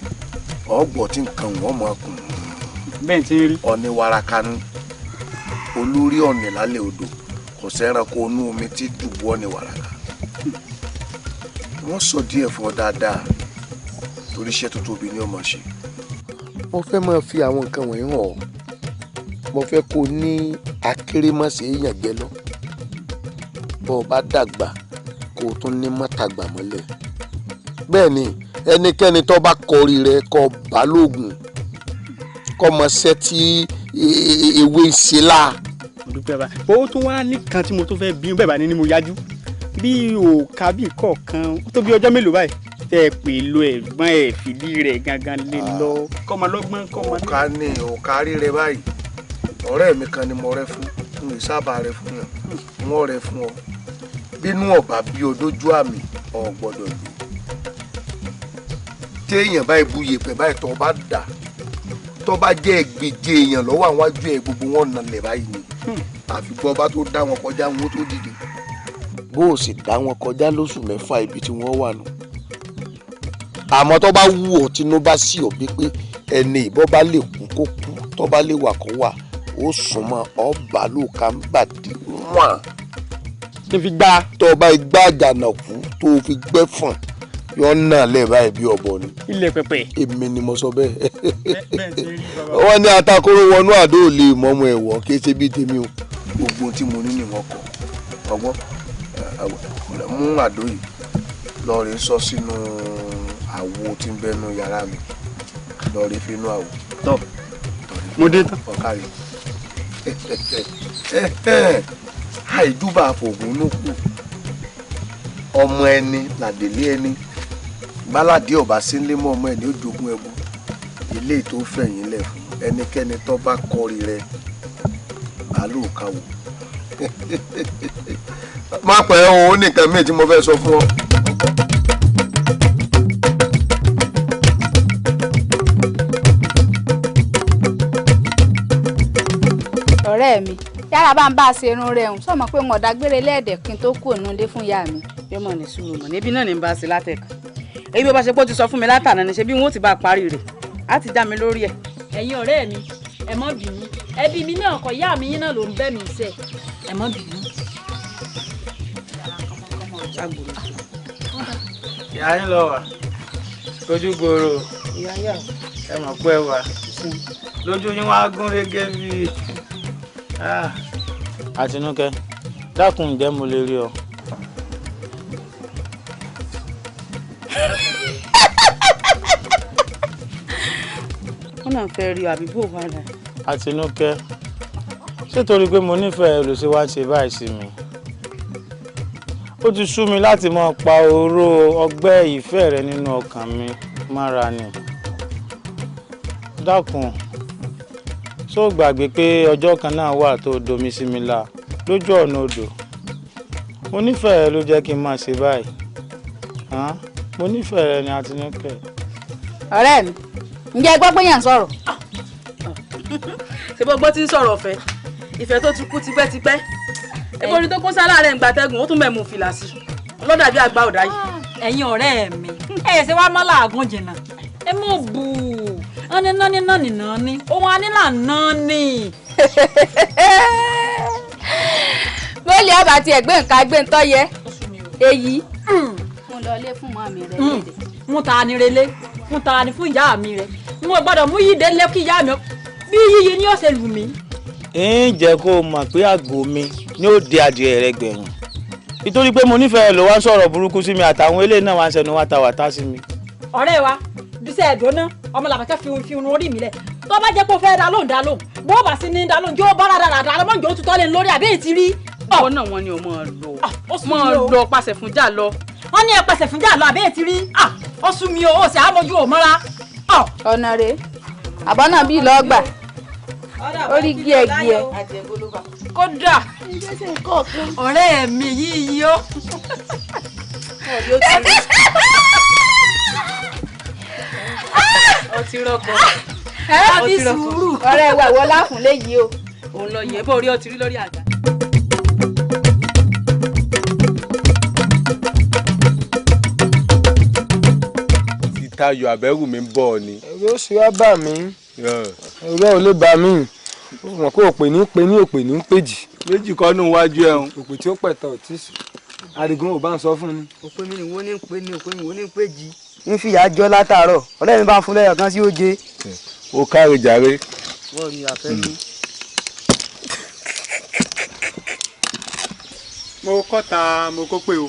ọ̀gbọ̀n tí nǹkan wọ́n mọ̀ ọkùn. bẹ́ẹ̀ ti rí. ọ̀ní warakanú olórí ọ̀nì lálẹ́ odò kò sẹ́ranko inú omi tí dùbú ọ̀nì waraka. wọ́n sọ díẹ̀ fún ọ dáadáa torí iṣẹ́ tó tóbi ni ó máa ṣe. mo fẹ́ máa fi àwọn nǹkan wọ̀nyí hàn ọ́ mo fẹ́ kó ní akérèmọ́sẹ̀ èèyàn jẹ lọ bó o bá dàgbà kó o tún ní mọ́tàgbà mọ́lẹ̀. bẹ́ẹ̀ ni ẹnikẹ́ni tó bá kọrí rẹ kó bá lóògùn kó mọ ṣẹ́ tí ewé ń ṣe láà. dúpẹ́ bá owó tún wá nìkan tí mo tún fẹ́ bí bẹ́ẹ̀ bá ní ni mo yájú bí òòkà bí kọ̀ọ̀kan ó tó bí ọjọ́ mélòó báyìí tẹ́ ẹ pè lo ẹ̀gbọ́n ẹ̀ fìdí rẹ̀ gangan lè lọ kọ́mọ lọ́gbọ́n kọ́mọ. òòkà ni òòkà rí rẹ báyìí ọ̀rẹ́ mi kan ni mo rẹ́ fún n lè sábà rẹ fún yàn wọ́n rẹ fún ọ bínú ọ̀bà bí odójú àmì ọ̀ gbọ́dọ̀ lò téèyàn báyìí bu yèpẹ̀ báyìí tó bá dà tó bá jẹ́ ẹgbẹ̀je èèyàn lọ́wọ́ àwọn ajú ẹ̀ gbogbo wọn nalẹ̀ báyìí ni àfi gbọ́ bá tó dá wọn kọjá wọn tó dìde. bó o sì dá wọn kọjá lóṣù mẹ́fà ibi tí wọ́n wà nù. àmọ́ tó bá wù ọ́ tínú bá sí ọ bí pé ẹni ìbọn bá lè kú kó kú tó bá lè wà kó wà ó súnmọ́ ọba ló ká ń bàdí wọ́n. tó fi gbá. tó o bá gbá àjànà kú tó o fi gbẹ́ fọ̀n yọ náà lẹ́ẹ̀ báyìí bí ọ̀bọ ni. ilẹ̀ pẹ̀pẹ̀. èmi ni mo sọ bẹ́ẹ̀. wọ́n ní atakóró wọnú àdó ò lè mọ́mọ́ ẹ̀wọ̀ kí ṣe bí tèmi o. gbogbo tí mo ní ni wọ́n kọ ọgbọ́n mú àdó yìí lọ́ọ̀rẹ́ sọ sínú àwo tí ń bẹnu yàrá mi lọ́ọ̀rẹ́ fínú àwo. tọ́ mo dé tán. ọ̀kárí àìdúbà fògùn ló kù ọmọ ẹni làdélé ẹni gbáládé ọba sílé mọ ọmọ ẹni ó jogún ẹbú ilé tó fẹ̀yìn lẹ̀ fún ẹnikẹ́ni tó bá kọrí rẹ bàálù káwò. má pẹ́ o ó nìkan míì tí mo fẹ́ sọ fún ọ. ọ̀rẹ́ mi yàrá bá ń bá a ṣe irun rẹ̀ hùn sọ̀mọ́ pé wọn dágbére lẹ́ẹ̀dẹ̀ kí n tó kú òun lé fún ìyá mi. yóò mọ̀ ní sùúrù mọ̀ níbí náà ní bá a ṣe látẹ̀kọ̀ èyí bí ó bá ṣe pé ó ti sọ fún mi látàná ni ṣe bí wọn ó ti bá a parí rẹ̀ á ti já mi lórí ẹ̀. ẹ̀yin ọ̀rẹ́ mi ẹ má bínú ẹbí mi náà kọ ìyá mi yín náà ló ń bẹ́ mi sẹ́ ẹ má bínú. ìyá yín lọ wà lójú gbòòrò ẹ mọ̀ pé wà lójú yín wá gún régé bíi. Àtinúkẹ́ dákun ǹjẹ́ mo lè rí ọ. wọ́n náà fẹ́ rí àbí bò wà láì. Àtinúkẹ́ ṣé torí pé mo nífẹ̀ẹ́ ló ṣe wá ṣe báyìí sí mi. ó ti sú mi láti máa pa oró ọgbẹ́ ìfẹ́ rẹ nínú ọkàn mi mára ni. dákun ṣó gbàgbé pé ọjọ́ kan náà wà tó domi sí mi la lójú ọ̀nà odò mo nífẹ̀ẹ́ ló jẹ́ kí n máa ṣe báyìí mo nífẹ̀ẹ́ rẹ ni Àtinúkẹ́. ọ̀rẹ́ mi ǹjẹ́ gbọ́ pé yàn ń sọ̀rọ̀. ṣé gbogbo ti ń sọ̀rọ̀ ọ̀fẹ́ ìfẹ́ tó ti kú tipẹ́tipẹ́ epo orin tó kún sálà rẹ̀ ń gbatẹ́gùn ó tún mẹ́mú fìlà sí lọ́dà bí àgbà ọ̀dà yìí. ẹ̀yin ọ̀rẹ́ mi ẹ̀ ṣe wá mọ́ làágùn jìnnà ẹ mọ̀ bù ọ́nì náà ní ohun anílà náà ní. mọ́lẹ̀ ọba ti ẹ̀gbẹ́ nǹkan gbé ń tọ́ yẹ èyí. mo lọ lé fún mọ́ mi rẹ léde. mo ta ni relé mo ta ni fún ìyá mi rẹ mo gbọ́dọ̀ mú yíde lé kí ìyá mi bí yíyí ni ó ṣe lù mí. ń jẹ́ kó o mọ̀ pé àgọ́ mi ni ó di adìẹ rẹ gbẹ̀yìn nítorí pé mo nífẹ̀ẹ́ ló wá sọ̀rọ̀ burúkú sí mi àtàwọn eléyìí náà wá ń sẹnu wátawàtá sí mi. ọ̀rẹ́ wa bísẹ̀ ẹ̀dọ́nà ọmọ làbàkẹ́ fi irun orí mi lẹ̀ tó bá jẹ́ pé ó fẹ́ dá lóhùn bó bá sí ní dá lóhùn jẹ́ ó bá dáadáa lọ́mọ jẹ́ ó tutọ́ lé lórí àbí èyí ti rí. ọwọ́ náà wọ́n ní o máa lọ pàṣẹ fún jà lọ. wọ́n ní ẹ pàṣẹ fún jà lọ àbí èyí ti rí. ó sún mi o ó sì àmójú ò mọ́ra. ọ̀nà rẹ̀ àbọ̀ náà bí lọ́ọ́ gbà orí gíẹ̀gíẹ̀ kódà ọ̀rẹ́ mi yíyí ó. ọtí rọkọ ọtí sùúrù ọ̀rẹ́ wa ìwọ láfún léyìí o. òun lọ yẹ bó rí ọtí rí lórí àga. Tayọ̀ àbẹ́rù mi ń bọ̀ ni. ẹ̀rọ ó sì wá bà mí ẹ̀rọ ò lè bà mí wọn kó òpè ní òpè ní péjì. méjì kọ́ nù wájú ẹ̀ ń. òpè tí ó pẹ̀tọ̀ tí Adigun ò bá ń sọ fún ni. òpè mi ni wo ní pè ní òpè mi wo ní péjì. ń fìyà jọ látàárọ̀ ọ̀rẹ́ mi bá ń fún lẹ́yọ̀ kan sí oje. ó káre jàre. wọ́n ní àfẹ́ mi. mo kọ́ta mo kó pé o.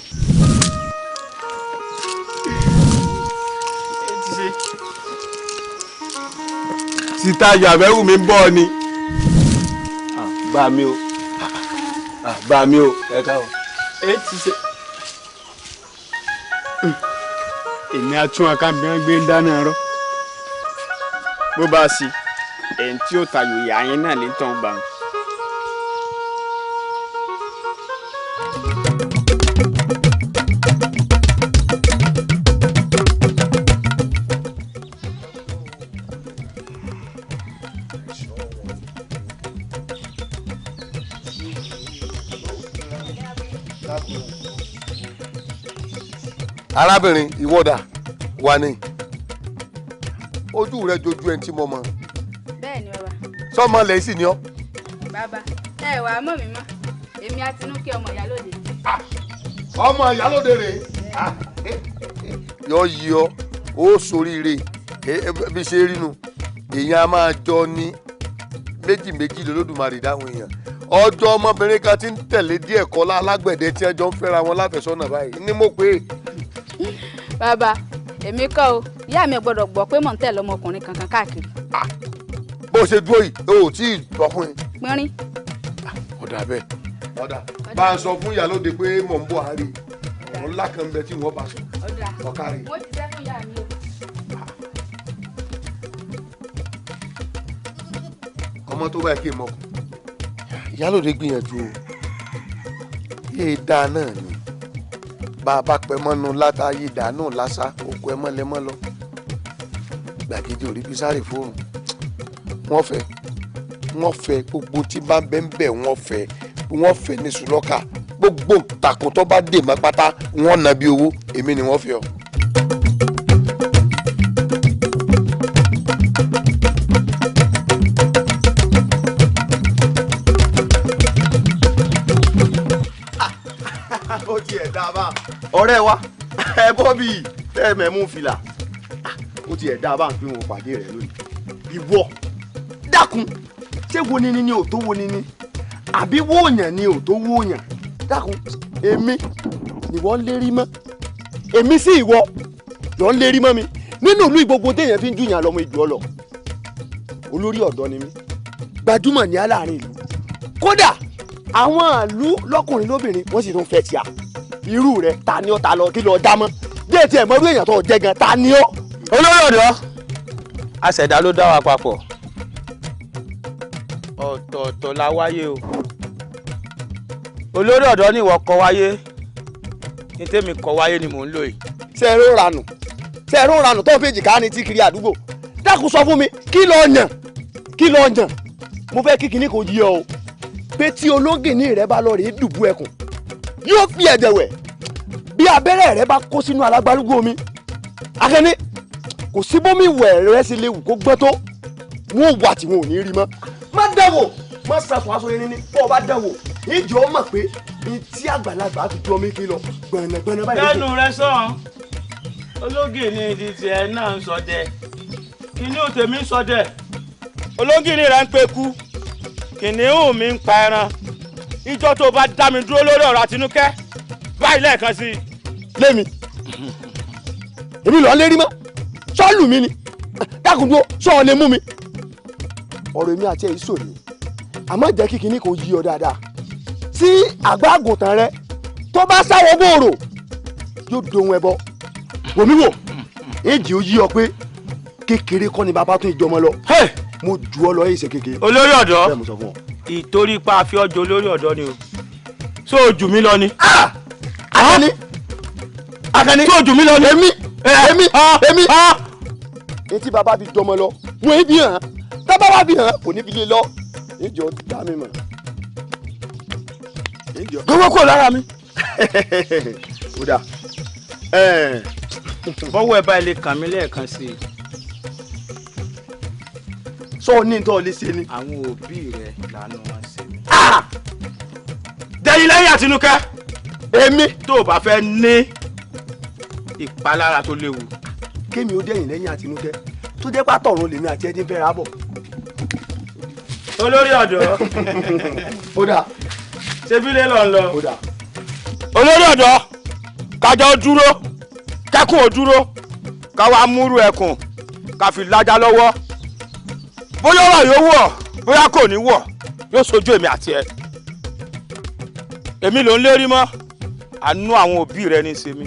tí Tayọ̀ àbẹ́rù mi ń bọ̀ ni. bá mi o bá mi o ẹ káwọ. ẹ ti ṣe. èmi atún akábíyàn gbé ń dáná rọ bó bá sí ẹni tí ó Tayọ̀ ìyá yẹn náà lè tán gbà. arábìnrin ìwọ́dà wà ní ojú rẹ jojú ẹni tí mo mọ. bẹ́ẹ̀ ni bàbá. sọmọ lẹ sì ni ọ. bàbá ẹ wàá mọ̀ mí mọ́ èmi Àtinúkẹ́ ọmọ Ìyálóde. ọmọ Ìyálóde rè yọ yí ọ ó soríire bí ṣe rí nu èèyàn a máa jọ ní méjì lọ́lọ́dúnmarè dáhùn èèyàn ọjọ́ ọmọbìnrin kan ti ń tẹ̀lé díẹ̀ kọ́lá alágbẹ̀dẹ tí ẹjọ́ ń fẹ́ra wọn láfẹ̀sọ́nà báyìí ni mo pé. bàbá èmi kọ́ o ìyá mi gbọ́dọ̀ gbọ́ pé mò ń tẹ̀lé ọmọkùnrin kankan káàkiri. bó ṣe dúró yìí o ò tí ì tọkùnrin. pínrín. ọ̀dà bẹ́ẹ̀ ọ̀dà bá a sọ fún Ìyálóde pé mò ń bọ̀ àárẹ̀ ọ̀rọ̀ ńlá kan bẹ tí wọ́n bá sọ. ọ̀ká rẹ̀. mo ti jẹ́ fún ìyá mi o. ọmọ tó báyìí kí n mọkùn Ìyálóde gbìyànjú o yéé dáa náà ni bá a bá pẹ́ mọ́nu látàyè dáná lásà òkú ẹ mọ́lẹ́mọ́ lọ gbàgede òrí bí sáré fóònù wọ́n fẹ́ gbogbo tí bá ń bẹ́ wọ́n fẹ́ ní sùlọ́kà gbogbo takùn tó bá dè má pátá wọ́n ná bí owó èmi ni wọ́n fẹ́ ọ. ó tiẹ̀ dá bá ọ̀rẹ́ wa ẹ bọ́ bí ẹ mẹ́mú fìlà ó tiẹ̀ dá bá ń pín wọn pàdé rẹ̀ lónìí. ìwọ dákun ṣé wo ni ni ò tó wo ni ni àbí wóòyàn ni ò tó wóòyàn dákun èmi nìwọ ń lérí mọ́ èmi sí ìwọ lọ ń lérí mọ́ mi nínú ìlú ìgbogbo téèyàn fi ń júyàn lọ́mọ ìjọ lọ olórí ọ̀dọ́ ni mí gbajúmọ̀ ní aláàárín ìlú kódà àwọn àlú lọ́kùnrin lóbìnrin wọ́n sì tún fẹ́ tíya irú rẹ̀ ta ni ọ́ ta lọ kí lọ dá mọ́ bí etí ẹ̀ mọ́rú èèyàn tó jẹ́ gan ta ni ọ́. olórí ọ̀dọ́ aṣẹ̀dá ló dá wa papọ̀ ọ̀tọ̀ọ̀tọ̀ la wáyé o olórí ọ̀dọ́ ni ìwọ kọ wáyé ní tèmi kọ wáyé ni mò ń lò yìí. ṣe é ró ranù tó ń fèjì ká ní tí kiri àdúgbò dákun sọ fún mi kí ló yàn mo fẹ́ kí kinní kò yí ọ o pé tí ológìnní rẹ bá lọ rèé dùbú ẹkùn yóò fi ẹ̀jẹ̀ wẹ̀ bí abẹ́rẹ́ rẹ bá kó sínú alágbálúgbó omi akẹ́ni kò sí bómi wẹ̀ rẹ sí léwu kó gbọ́n tó wọn ò wà tí wọn ò ní rí mọ́ má dẹ̀wò má sàfún aṣọ yẹn ní bọ́ ọ bá dẹ̀wò ìjọ mọ̀ pé ní tí àgbàlagbà fi ju ọmọ ike lọ gbọ̀nàgbọ̀nà báyìí. lẹ́nu rẹ sàn ológìnní ìdí tiẹ̀ náà ń ṣọdẹ kìnìún tèmi ń ṣọdẹ ológìnní rẹ ń pekú kìnìún mi ń pa ẹran ìjọ tó bá dá mi dúró lórí ọ̀rọ̀ Àtinúkẹ́ báyìí lẹ́ẹ̀kan sí i. lémi èmi lọ lérí mọ́ sọ́ọ̀lù mi ni dákun dúró sọ́ọ̀ lè mú mi. ọ̀rọ̀ èmi àti ẹ̀ yìí sòrí àmọ́ jẹ́ kí kinní kò yí ọ dáadáa tí àgbá àgùntàn rẹ tó bá sáwọ́ bòrò yóò dohun ẹbọ wòmí wò èjì ó yí ọ pé kékeré kọ́ ni bàbá tún ìjọmọ lọ mo jù ọ lọ ẹ̀ṣẹ̀ kékeré. olórí ọ̀dọ́ ìtorí pa àfi ọjọ́ olórí ọ̀dọ́ ni o so jù mí lọ ni. Àkànní so jù mí lọ ni. èmi etí bàbá fi jọmọ lọ wọn èbí hàn tábà wà fi hàn kò ní fi lè lọ ìjọ dá mi mọ̀. gbogbo kò lára mi. ó dà bọ́wọ́ ẹ bá ilé kàn mí lẹ́ẹ̀kan sí i. sọ ní tó lè ṣe ni. àwọn òbí rẹ lànà wọn ṣe mí. dẹ́yìn lẹ́yìn Àtinúkẹ́ èmi tó o bá fẹ́ ní ìpalára tó léwu. kémi ó dẹ́yìn lẹ́yìn Àtinúkẹ́ tó jẹ́ pátọ̀run lèmi àti ẹni fẹ́ rábọ̀. olórí ọ̀dọ́ ó dà ṣebílẹ̀ lọ lọ. ó dà. olórí ọ̀dọ́ kájọ dúró kẹ́kùn ò dúró ká wá múrú ẹkùn ká fi lájà lọ́wọ́ bóyá wà yóò wọ̀ bóyá kò ní wọ̀ yóò sojú èmi àti ẹ. èmi ló ń lérí mọ́ àánú àwọn òbí rẹ ní í ṣe mí.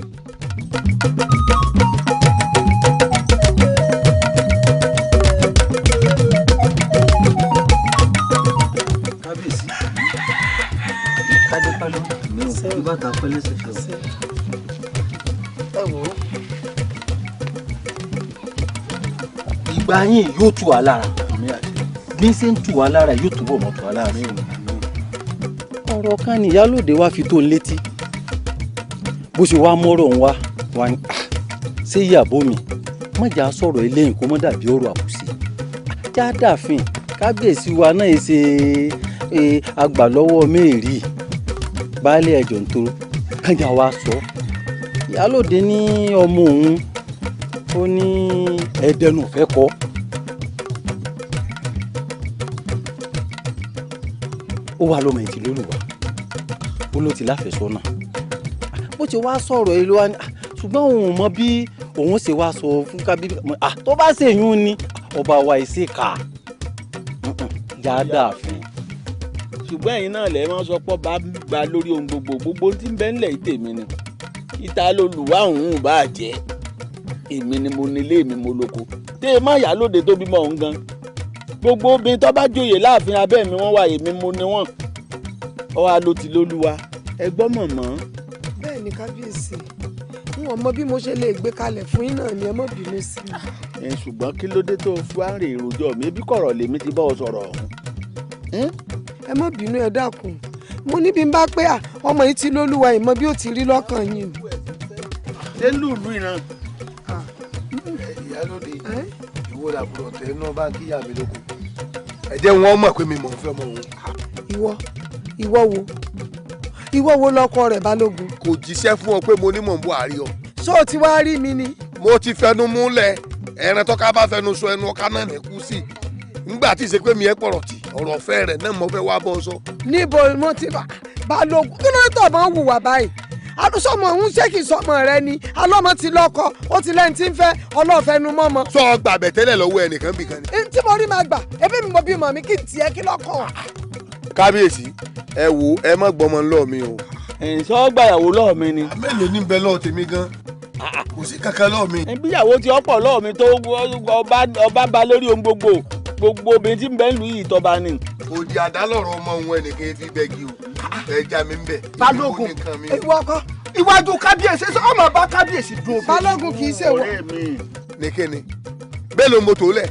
kábíyèsí kádépálọ ní bàtà pẹlẹsẹ fẹ. ẹ wò ó ìgbà yín yóò tù wá lára bí ṣe ń tù wá lára yóò túbọ̀ mọ́ tù wá lára. ọ̀rọ̀ kan ni ìyálòde wá fi tó ń létí bó ṣe wá mọ́rọ̀ ń wá ní ṣé ìyàbọ̀ mi mọ̀jà sọ̀rọ̀ eléyìí kó mọ́ dàbí ọ̀rọ̀ àbùsí já dàfin kábíyèsí wa náà ṣe agbàlọ́wọ́ mẹ́rì baálé ẹ̀jọ̀ ń toro kájà wa sọ ìyálòde ní ọmọ òun ó ní ẹ̀ẹ́dẹ́nu fẹ́ kọ́. ó wà lọ́mọ ìtì lólùwà ó ló ti láfẹ̀sọ́nà bó ti wá sọ̀rọ̀ ẹ ló wá ní ṣùgbọ́n òun ò mọ bí òun ṣe wá sọ fún kábíyèsí tó bá ṣèyún ni ọba wa ìṣe kà jáde àfin. ṣùgbọ́n ẹ̀yin náà lẹ́ẹ̀ máa sọ pé bá gba lórí ohun gbogbo tí ń bẹ ńlẹ̀ yìí tèmi ni ìta lolùwà òun bá jẹ́ èmi ni mo nílé mi mo lóko tẹ́ ẹ má yà lóde tó bímọ òun gan gbogbo obìnrin tó bá joyè láàfin abẹ́ mi wọ́n wà èmi mo ní wọ́n ọwọ́ ló ti lólúwa ẹ gbọ́ mọ̀mọ́. bẹ́ẹ̀ ni kábíyèsí n ò mọ bí mo ṣe lè gbé kalẹ̀ fún yín náà ni ẹ má bínú sí i. ṣùgbọ́n kí ló dé tó fi wá ń rè èròjọ́ mi bí kọ̀rọ̀ lèmi ti bá ọ sọ̀rọ̀ ọ̀hún. ẹ má bínú ẹ dákun mo ní bí n bá pé ọmọ yìí ti lólúwa ìmọ̀ bí ó ti rí lọ́kàn yín. ṣé lùlù ìran. ìyálóde ìwọ làbúrò tẹ náà bá kíyà mi lóko ẹ jẹ́ wọn mọ̀ pé mi mọ̀ ń fẹ́ ọmọ òun. ìwọ wo lọkọ rẹ̀ Balógun. kò jíṣẹ́ fún ọ pé mo ní mò ń bọ̀ àrí ọ. ṣó o ti wá rí mi ni. mo ti fẹnu múlẹ̀ ẹran tọ́ka bá fẹnu sọ ẹnu ọ̀ka náà ní kú sí nígbà tí ìṣe pé mi ẹ pọ̀rọ̀ tì ọ̀rọ̀ ọ̀fẹ́ rẹ̀ náà mo fẹ́ wá bọ́ sọ. níbo mo ti Balógun kí ló ń tọ̀ mọ́ hùwà báyìí alùsọmọ òun ṣé kì í sọmọ rẹ ni alọmọ ti lọ́kọ ó ti lẹ́ni tí ń fẹ́ ọlọ́ọ̀fẹ́nu mọ́mọ. sọ gbàgbẹ́ tẹ́lẹ̀ lọ́wọ́ ẹnìkan bìkan ni. tí mo rí máa gbà ebi mi mo bí mọ̀ mi kí n tiẹ̀ kí lọ́kọ̀. kábíyèsí ẹ wo ẹ má gbọmọ ńlọ mi o. ẹ̀ǹsọ́ gbàyàwó lọ́ọ̀ mi ni. mélòó ní bẹ lọ́ọ̀ tèmi gan kò sí kankan lọ́ọ̀ mi. ìbíyàwó ti ọ̀pọ̀ lọ́ọ̀ mi tó ọba ba lórí ohun gbogbo obìnrin tí ń bẹ ń lu yìí tọ́ba ni. òdì àdálọ̀rọ̀ ọmọ òun ẹnìkan fi bẹ́gi o ẹja mi ń bẹ. Balógun ìwọ kọ́ iwájú kábíyèsí sọ ọmọ bá kábíyèsí dùn. Balógun kì í ṣe wọ. ní kíni mélòó mo tó lẹ̀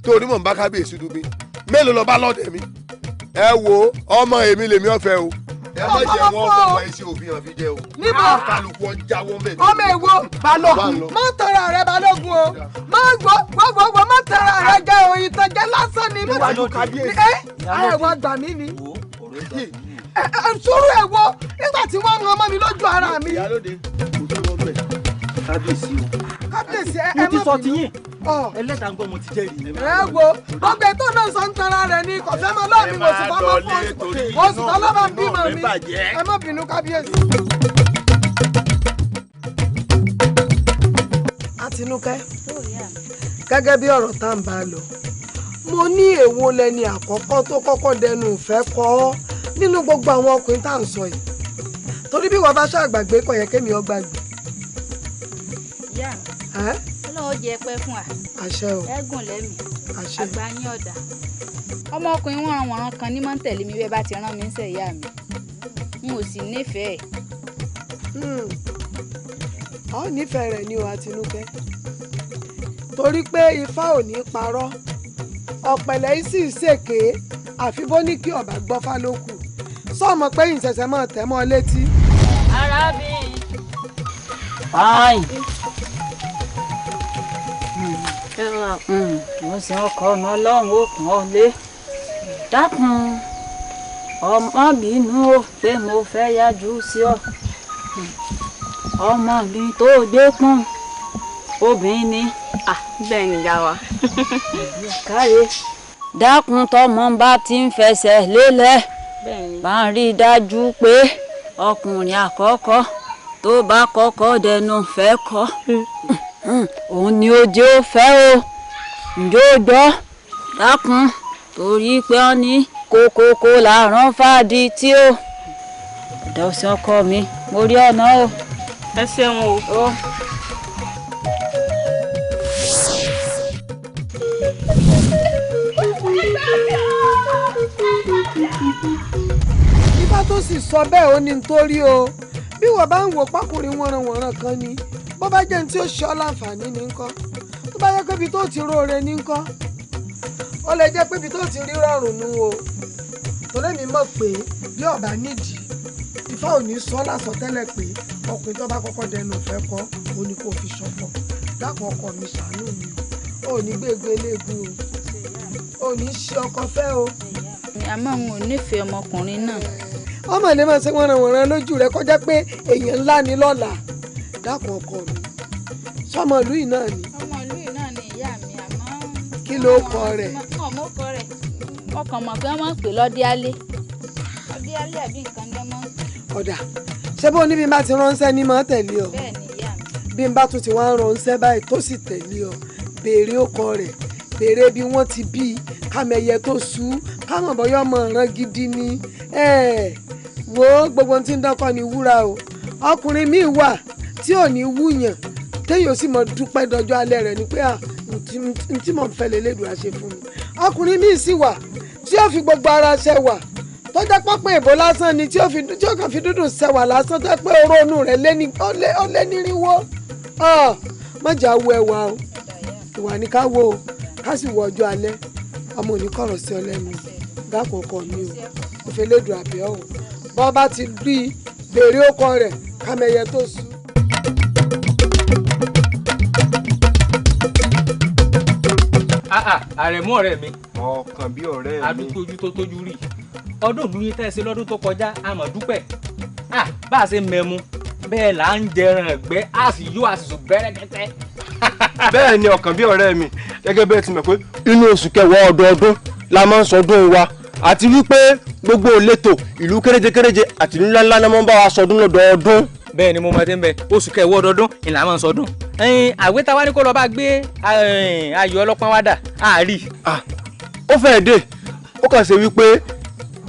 torí mò ń bá kábíyèsí dùn mi mélòó lọ bá lọ́dẹ̀ mi. ẹ wo ọmọ èmi lèmi ọ̀fẹ́ o ẹ má jẹ wọn ọmọ iṣẹ́ òbí hàn fi jẹ o. níbo kálukú ọjà wọn bẹ. ọmọ èwo Balógun má tọrọ rẹ Balógun o má gbogbo má tọrọ rẹ jẹ òyìn tọjẹ lásán ni. níwájú kábíyèsí. ẹ wọ́n gbà mí ni. sùúrù ẹ̀ wo nígbà tí wọ́n mú ọmọ mi lójú ara mi. kábíyèsí o. kábíyèsí ẹ mo ti má sọ bínú. tiyín ẹlẹ́dàá ń gbọ́ mo ti jẹ́ ìrìn. ẹ wo gbogbo ètò náà sọ ń tanra rẹ ní kò fẹ́ mọ lọ́ọ̀mí mo sì fọmọ fún oṣù tó lọ́mọ ń bímọ mi ẹ má bínú kábíyèsí. Àtinúkẹ́ gẹ́gẹ́ bí ọ̀rọ̀ tá à ń bá a lọ mo ní èwo lẹni àkọ́kọ́ tó kọ́kọ́ dẹnu ìfẹ́ kọ́ ọ́ nínú gbogbo àwọn ọkùnrin tá à ń sọ yìí torí bí wọ́n bá ṣàgbàgbé kò yẹ kémi ọ gbàgbé. ìyá mi ọlọ́wọ́ jẹ pẹ́ fún wa àṣẹ o ẹ̀gùn lẹ́mìí àṣẹ àgbà yín ọ̀dà ọmọkùnrin wọ̀nranwọ̀nran kan ní máa ń tẹ̀lé mi bẹ́ẹ̀ bá ti rán mi ń sẹ̀ ìyá mi n ò sì nífẹ̀ẹ́. ọ nífẹ̀ẹ́ rẹ̀ ni o Àtinúkẹ́ torí pé ifá ò ní parọ́ ọ̀pẹ̀lẹ̀ yìí sì ṣèké àfi bó ní kí ọba gbọ́ fálókù sọ́ọ̀mọ̀ pé ìṣẹ̀ṣẹ̀ máa tẹ̀ mọ́ létí. arábìnrin. fáìn mo sì ọkọ ọmọ ọlọ́run ó kàn ọ́ lé dákun ọmọ bínú ó pé mo fẹ́ yájú sí ọ ọmọ mi tó gbé pọ́n obìnrin ni. bẹ́ẹ̀ ni ìyá wa. káre dákun tọmọ bá ti ń fẹsẹ̀ lélẹ̀ bá ń rí i dájú pé ọkùnrin àkọ́kọ́ tó bá kọ́kọ́ dẹnu fẹ́ kọ́ òun ni ó jẹ́ ó fẹ́ o ǹjẹ́ ó gbọ́ dákun torí pé wọ́n ní kókókó làárọ̀ fàdí tí ó ọ̀dọ̀ sí ọkọ mi mo rí ọ̀nà o. ẹ ṣeun o. ibà tó sì sọ bẹ́ẹ̀ ó ní nítorí o bí wọ́n bá ń wò pákùnrin wọ̀nranwọ̀nran kan ni bó bá jẹ́ ní tí ó ṣe ọ́ láǹfààní ní ńkọ́ tó bá yẹ pé ibi tó ti róore ní ńkọ́ ó lè jẹ́ pé ibi tó ti rí rọrùn nù o torí mi mọ̀ pé bí ọ̀bá nídìí Ifá ò ní sọ lásọtẹ́lẹ̀ pé ọkùnrin tó bá kọ́kọ́ dẹnu ìfẹ́ kọ́ ó ní kó fi ṣọ̀fọ̀ dákun ọkọ mi ṣàánú mi o ò ní gbégbé léegun o ò ní ṣe ọkọ fẹ́ o. àmọ́ n ò nífẹ̀ẹ́ ọmọkùnrin náà. ọmọ ilé máa ṣe wọ́nranwọ̀nran lójú rẹ kọjá pé èèyàn ńlá ni lọ́la dákun ọkọ mi sọmọ ìlú yìí náà ni. ọmọ ìlú yìí náà ni ìyá mi àmọ́. kí ló kọ rẹ̀. ọmọ kọ rẹ̀ ọkàn mọ̀ pé wọ́n pè lọ́díálé lọ́díálé àbí nǹkan gẹ́mọ́. ọ̀dà ṣé bó ní bí n bá ti ránṣẹ́ ní máa tẹ̀lé ọ. bẹ́ẹ̀ ni ìyá mi. bí n bá tún ti wá ń ránṣẹ́ báyìí tó sì tẹ̀lé ọ béèrè ọkọ rẹ̀ béèrè bí wọ́n ti bí kámẹ́yẹ tó sú kámọ̀ bọ́yọ́ ọmọ ọ̀ràn gidi ni wo gbogbo tí ń dọ́kọ̀ ní wúrà o ọkùnrin míì wà tí ò ní wúyàn téèyàn sì mọ̀ dúpẹ́ dọjọ́ alẹ́ rẹ̀ ni pé n tí mò ń fẹ́ lélẹ́dùn àṣẹ fún mi ọkùnrin míì sì wà tí ó fi gbogbo ara ṣẹwà tó jẹ́ pọ́pẹ́ ìbò lásán ni tí ó kàn fi dúdùn ṣẹwà lásán tó pé orónú rẹ̀ ó lé nírinwó mọ̀jà wo ẹwà o ìwà ní ká wo o ká sì wọ ọjọ́ alẹ́ ọmọ òní kọ̀rọ̀ sí ọ lẹ́nu dákun ọkọ mi o mo fẹ́ lédùn àbẹ́ ọ̀hún bọ́ bá ti rí i béèrè ọkọ rẹ̀ kámẹ́yẹ tó sú. àrẹ̀mú ọ̀rẹ́ mi. ọkàn bí ọ̀rẹ́ mi. adúgbò ojú tó tójú rí ọdún ìlú yín tẹ̀sí lọ́dún tó kọjá àmọ́ dúpẹ́ bá a ṣe mẹ́mu bẹ́ẹ̀ là ń jẹran ẹ̀gbẹ́ a sì yó àṣìṣò bẹ́rẹ́kẹ́tẹ́. bẹ́ẹ̀ ni ọkàn bí ọ̀rẹ́ mi gẹ́gẹ́ bẹ́ẹ̀ ti mọ̀ pé inú oṣù kẹwàá ọdọọdún la máa ń sọdún wa àti wípé gbogbo ìletò ìlú kéréje àti ìlú ńláńlá náà máa ń bá wa sọdún lọ́dọọdún. bẹ́ẹ̀ ni mo máa ti ń bẹ oṣù kẹwàá ọdọọdún ìlà máa ń sọdún. àgbéta wa ní kó lọ bá gbé ayò ọlọ́pàá wá dà á rí. ó fẹ́ẹ̀ dé ó kàn ṣe wípé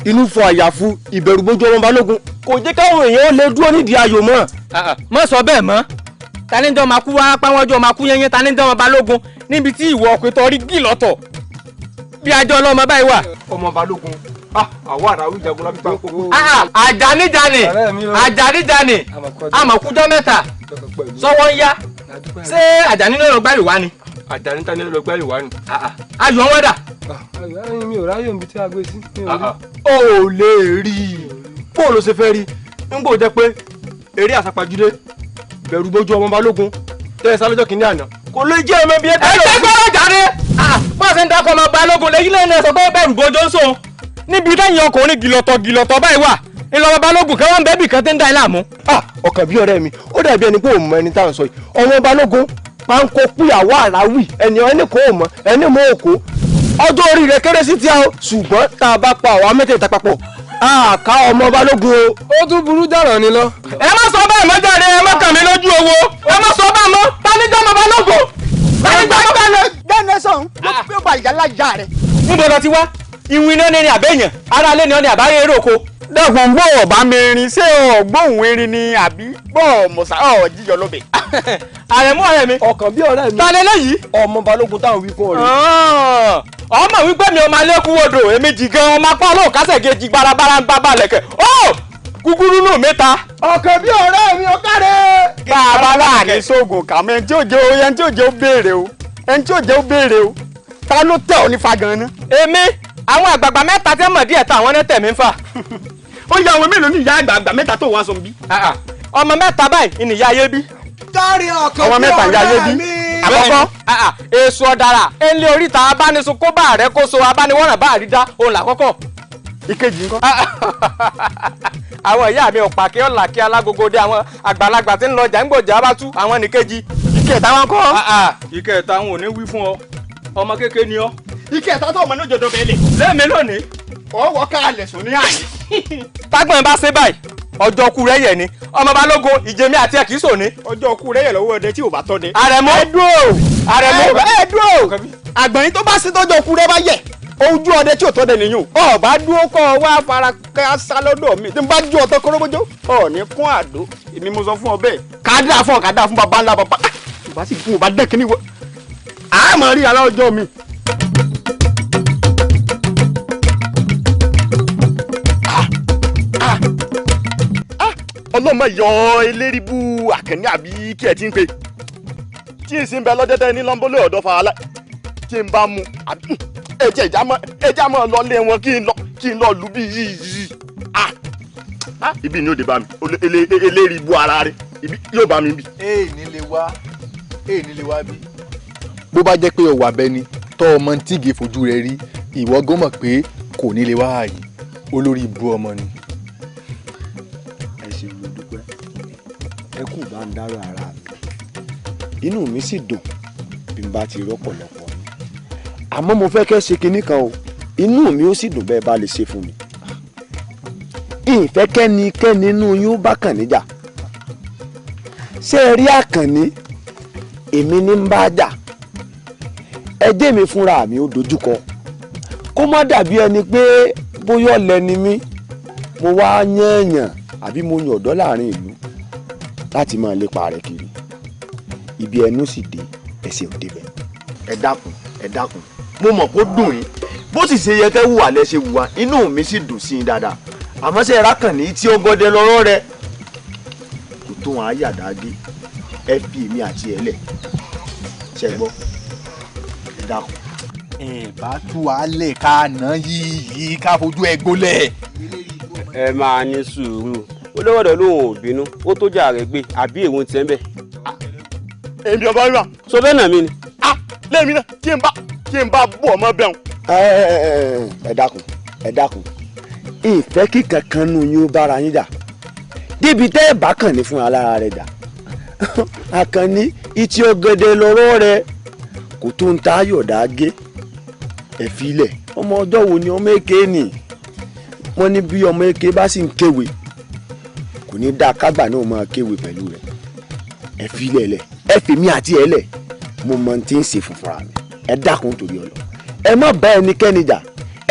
inú fọ àyàfu ìbẹ̀rù bójú ọmọ balógun kò jẹ́ káwọn èèyàn lè dúró nídìí ayò mọ́. mọ́ sọ bẹ́ẹ̀ mọ́ taníjọ́ máa kú wá páwọ́jọ́ máa kú yẹnyẹn taníjọ́ ọmọ balógun níbi tí ìwọ ọkùnrin tó rí gí lọ́tọ̀ bí ajọ́ ọlọ́mọ báyìí wà. ọmọ balógun àwọn àràwí ìjagun lábí gbàgbó. àjàníjàní àmọ̀kújọ́ mẹ́ta sọ́wọ́ ń yá ṣé àjàní ló lọ gbárì wá ni. àjàní ta ni ló lọ gbárì wá ni. ayọ̀ wọn dà. mi ò ráyè níbi tí a gbé sí. o ò lè rí i bó ló ṣe fẹ́ rí i ń gbọ́ jẹ́ pé eré àsápajúdé bẹ̀rù bójú ọmọ balógun tẹ́ ẹ sálọ́jọ́ kìíní àná kò lè jẹ́ ọmọ bí ẹ tẹ́lẹ̀. ẹ gbọ́dọ̀ jáde bó ṣe ń dákọ̀ ọmọ balógun lẹ́yìn lẹ́yìn ẹ̀sọ́ pé bẹ̀rù bójú ń sòun níbi táyìn ọkùnrin gìlọ̀tọ̀ báyìí wà ìlọ́mọ balógun kí wọ́n bẹ́bì kan tẹ́ ń dá ẹ láàmú. ọkàn bí ọ̀rẹ́ mi ó dàbí ẹni pé òun mọ ẹni tá à ń sọ yìí ọmọ balógun máa ń kó púyàwó àràwì ẹni kò mọ ẹni mọ òkó ọjọ́ orí rẹ̀ kéré sí ti a o ṣùgbọ́n tá a bá pa àwa mẹ́tẹ̀ẹ̀ta papọ̀ ká ọmọ balógun o. ó tún burú dàrán ni lọ. ẹ má sọ bẹ́ẹ̀ mọ́ jáde ẹ má kàn mí lójú owó ẹ má sọ bẹ́ẹ̀ mọ́ taníjọ́ ọmọ balógun. taníjọ́ ọmọ balógun. gbẹ́nu sọ̀hún ló bá ìyá lájà rẹ̀. níbo lọ ti wá ìwìn iná ní àbẹ́yàn ara alẹ́ ni ọ ní àbáyé eré oko. dẹ́kun bó ọ̀bá mi rin ṣé ọ̀gbóhùn erin ni àbí bọ́ mọ̀sá jíjọ lóbẹ̀. àrẹ̀mú ọ̀rẹ́ mi. ọkàn bí ọ̀rẹ́ mi. ta lé léyìí. ọmọ balógun táwọn wí fún ọ̀rẹ́. ọmọ wípé mi ọmọ alẹ́kùn odò èmi jì gan ọmọ apá ọlọ́run kásẹ̀ kejì gbarabara ń bá balẹ̀ kẹ̀ kúkúrú nù mẹ́ta. ọkàn bí ọ̀rẹ́ mi ó kárẹ̀. bá a bá láàrin sóògùn kàmú ẹni tí ò jẹ́ ó béèrè o ẹni tí ò jẹ́ ó béèrè o ta ló tẹ̀ ọ́ ní fa gan-an. èmi àwọn àgbààgbà mẹ́ta tẹ́ mọ̀ díẹ̀ ta àwọn ẹ̀tẹ̀ mi ń fà. ó yẹ àwọn mélòó ní ìyá àgbààgbà mẹ́ta tó wá sọ bí. ọmọ mẹ́ta báyìí ni ìyá ayé bí. dárí ọkàn ọmọ bí mẹ́ta ìyá ayé bí. ọ̀rẹ́ mi àkọ́kọ́ èso ọ̀dàrà ẹnlẹ́ oríta abánisun kó bá rẹ kó so abániwọ̀ràn bá rí dá òun làkọ́kọ́. ìkejì ńkọ́. àwọn ìyá mi ọ̀pá kí ọ̀là kí alágogo dé àwọn àgbàlagbà tí ń lọ jàǹgbòjà bá tú àwọn nìkejì. ìkẹta wọn kọ́. ìkẹta wọn ò ní wí fún ọ ọmọ kékeré ni ọ. ìkẹta tó ọmọ náà jọjọ bẹ́ẹ̀ lè. lẹ́ẹ̀mí lónìí. ọwọ́ káàlẹ̀ sùn ní àyè. tágbọ̀n bá ṣe báyìí ọjọ́ ku rẹ̀ yẹ̀ ni ọmọ balógun ìjẹmí àti ẹ̀kí sòní. ọjọ́ ku rẹ̀ yẹ̀ lọ́wọ́ ọdẹ tí ò bá tọ́ de. àrẹ̀mọ ẹ̀dúró àgbọ̀nrín tó bá sí tọ́jọ́ ku rẹ̀ bá yẹ̀ ojú ọdẹ tí ò tọ́ de nìyún. ọba dúró kọ́ wá fara kásá lọ́dọ̀ mi tí n bá ju ọtọ kọ́rọ́bọ́jọ́ ọ̀ ní kún àdó èmi mo sọ fún ọ bẹ́ẹ̀ kádà fún baba ńlá baba ìbá sì fún ọba dẹ́kin níwọ̀ àmọ́ rí aláwọ̀jọ́ mi. ọlọ́mọ yọ eléribú àkànní àbí kí ẹ ti ń pè tí n sì ń bẹ lọ́dẹ́dẹ́ ní lọ́nbólé ọ̀dọ́ fàálà tí n bá mu àbí ẹjẹ mọ́ lọ lé wọn kí n lọ lù bí yìí ibi ni ó dé bá mi eléribú ara rẹ ibi yóò bá mi bì. èèní lè wá bí. bó bá jẹ́ pé ọ̀wà bẹni tọ́ ọmọ tíìgì fojú rẹ rí ìwọ gan mọ̀ pé kò ní lè wá ààyè olórí ibú ọmọ ni. ẹ kù bá ń dárò ara mi inú mi sì dùn bí n bá ti rọ́pọ̀lọpọ̀ ni àmọ́ mo fẹ́ kẹ́ ṣe kinní kan o inú mi ó sì dùn bẹ́ẹ̀ bá lè ṣe fún mi ìfẹ́ kẹ́nikẹ́ni inú yín ó bá kàn níjà ṣé ẹ rí àkànní èmi ní ń bá jà ẹjẹ́ mi fúnra mi ó dojúkọ kó má dàbí ẹni pé bóyá ọ̀lẹ ni mí mo wá yànyàn àbí mo yàn ọ̀dọ́ láàrin ìlú láti máa lépa rẹ̀ kiri ibi ẹnu sì dé ẹsẹ̀ òde bẹ̀. ẹ dákun mo mọ̀ kó dùn yín bó sì ṣe yẹ kẹ́ wùwà lẹ́sẹ̀ wùwà inú mi sì dùn sí i dáadáa àmọ́ ṣe rákànní tí ó gọdẹ lọ́rọ́ rẹ kò tó wọn àyàdá dé ẹ fi èmi àti ẹ lẹ̀ ṣe gbọ́ ẹ dákun. ẹ bá tú wàhálẹ̀ ká ná yìí ká fojú ẹ gbólẹ̀. ẹ máa ní sùúrù olówódò lòun ò bínú ó tó jà rẹ gbé àbí èwo ti ń bẹ. èmi ọba rírà. so bẹ́ẹ̀ náà mi ni. lẹ́ẹ̀mí náà kí n bá bú ọmọ bẹ́ẹ̀. ẹ dákun ìfẹ́ kíkan kan nù yín ó bára yín jà débi tẹ́ ẹ bá kàn ní fún alára rẹ̀ jà àkànní ìtì ọ̀gẹ̀dẹ̀ lọ́rọ́ rẹ̀ kò tó ń ta ayọ̀dá gé ẹ filẹ̀ ọmọ ọjọ́ wo ni ọmọ èké nì wọ́n ní bí ọmọ èké bá sì ń kéwèé kò ní dáa kágbà náà máa kéwèé pẹ̀lú rẹ̀ ẹ filẹ̀ lẹ̀ ẹ fèmí àti ẹ lẹ̀ mo mọ tí ń ṣe fúnfura mi ẹ dákun torí ọlọ ẹ má bá ẹnikẹ́ni jà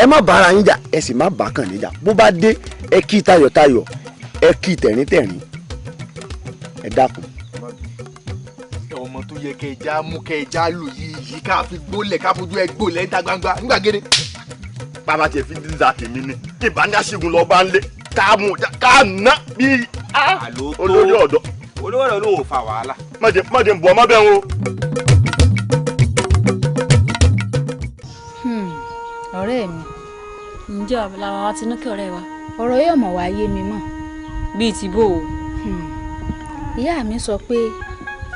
ẹ má bá ara yín jà ẹ sì má bá kàn níjà bó bá dé ẹ kí tayọ̀tayọ̀ ẹ kí tẹ̀ríntẹ̀rín ẹ dákun. ọmọ tó yẹ kẹ ẹja mú kẹ ẹja lù yìí ká fi gbólẹ̀ ká fojú ẹ gbólẹ̀ níta gbangba nígbà gẹ́gẹ́. bàbá tiẹ̀ fi dídá tèmi ni ìbánisàṣẹ́gun lọ́ọ́ bá ń lé ká ná bí olórí ọ̀dọ́. olówó rẹ ló ń fa wàhálà. má jẹ́ ń bọ̀ ọmọ bẹ́ẹ̀ o. ọ̀rẹ́ mi. ǹjẹ́ àbúláwa wa ti ní kí ọ̀rẹ́ wa. ọ̀rọ̀ yóò mọ̀ wá yé mi mọ́. bíi ti bò ó. ìyá mi sọ pé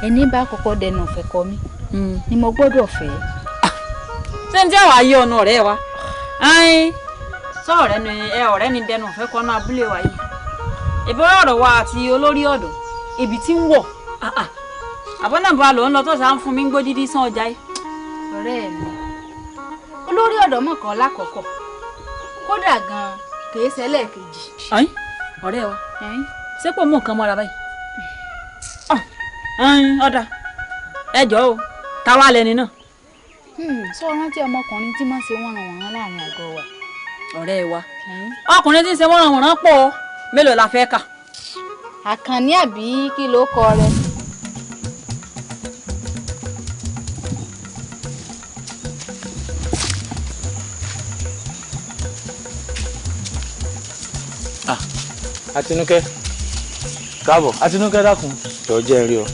ẹni bá kọ́kọ́ dẹnu ọ̀fẹ́ kọ mí ni mo gbọ́dọ̀ fẹ́. ṣé ń jẹ́ wàá yé ọ̀nà ọ̀rẹ́ wa. sọ ọ̀rẹ́ ni dẹnu ọ̀fẹ́ kọ́ náà abúlé wa yìí. ìbéèrè ọ̀rọ̀ wa àti olórí ọ̀dọ́ ibi tí ń wọ̀ àbọ̀nàbọ̀ àlọ́ ń lọ tó sá ń fún mi ń gbó dídí sán ọjà yìí. ọ̀rẹ́ mi olórí ọ̀dọ́ mọ̀kàn lákọ̀ọ́kọ́ kódà gan-an kìí ṣẹlẹ̀ kejì. ọ̀rẹ́ wa ṣé pò mú nǹkan mọ́ra báyìí. ọ̀dà ẹ jọ̀ọ́ o táwa lẹni náà. sọ rántí ọmọkùnrin tí máa ń ṣe wọ́nranwọ̀nran láàrin àgọ́ wa. ọ̀rẹ́ wa ọkùnrin tí ń ṣe wọ́nranwọ̀nran pọ̀ mélòó la fẹ́ kà. àkànní àbí kí ló kọ rẹ. Àtinúkẹ́ káàbọ̀. Àtinúkẹ́ dákun. jọ jẹ́ rí ọ.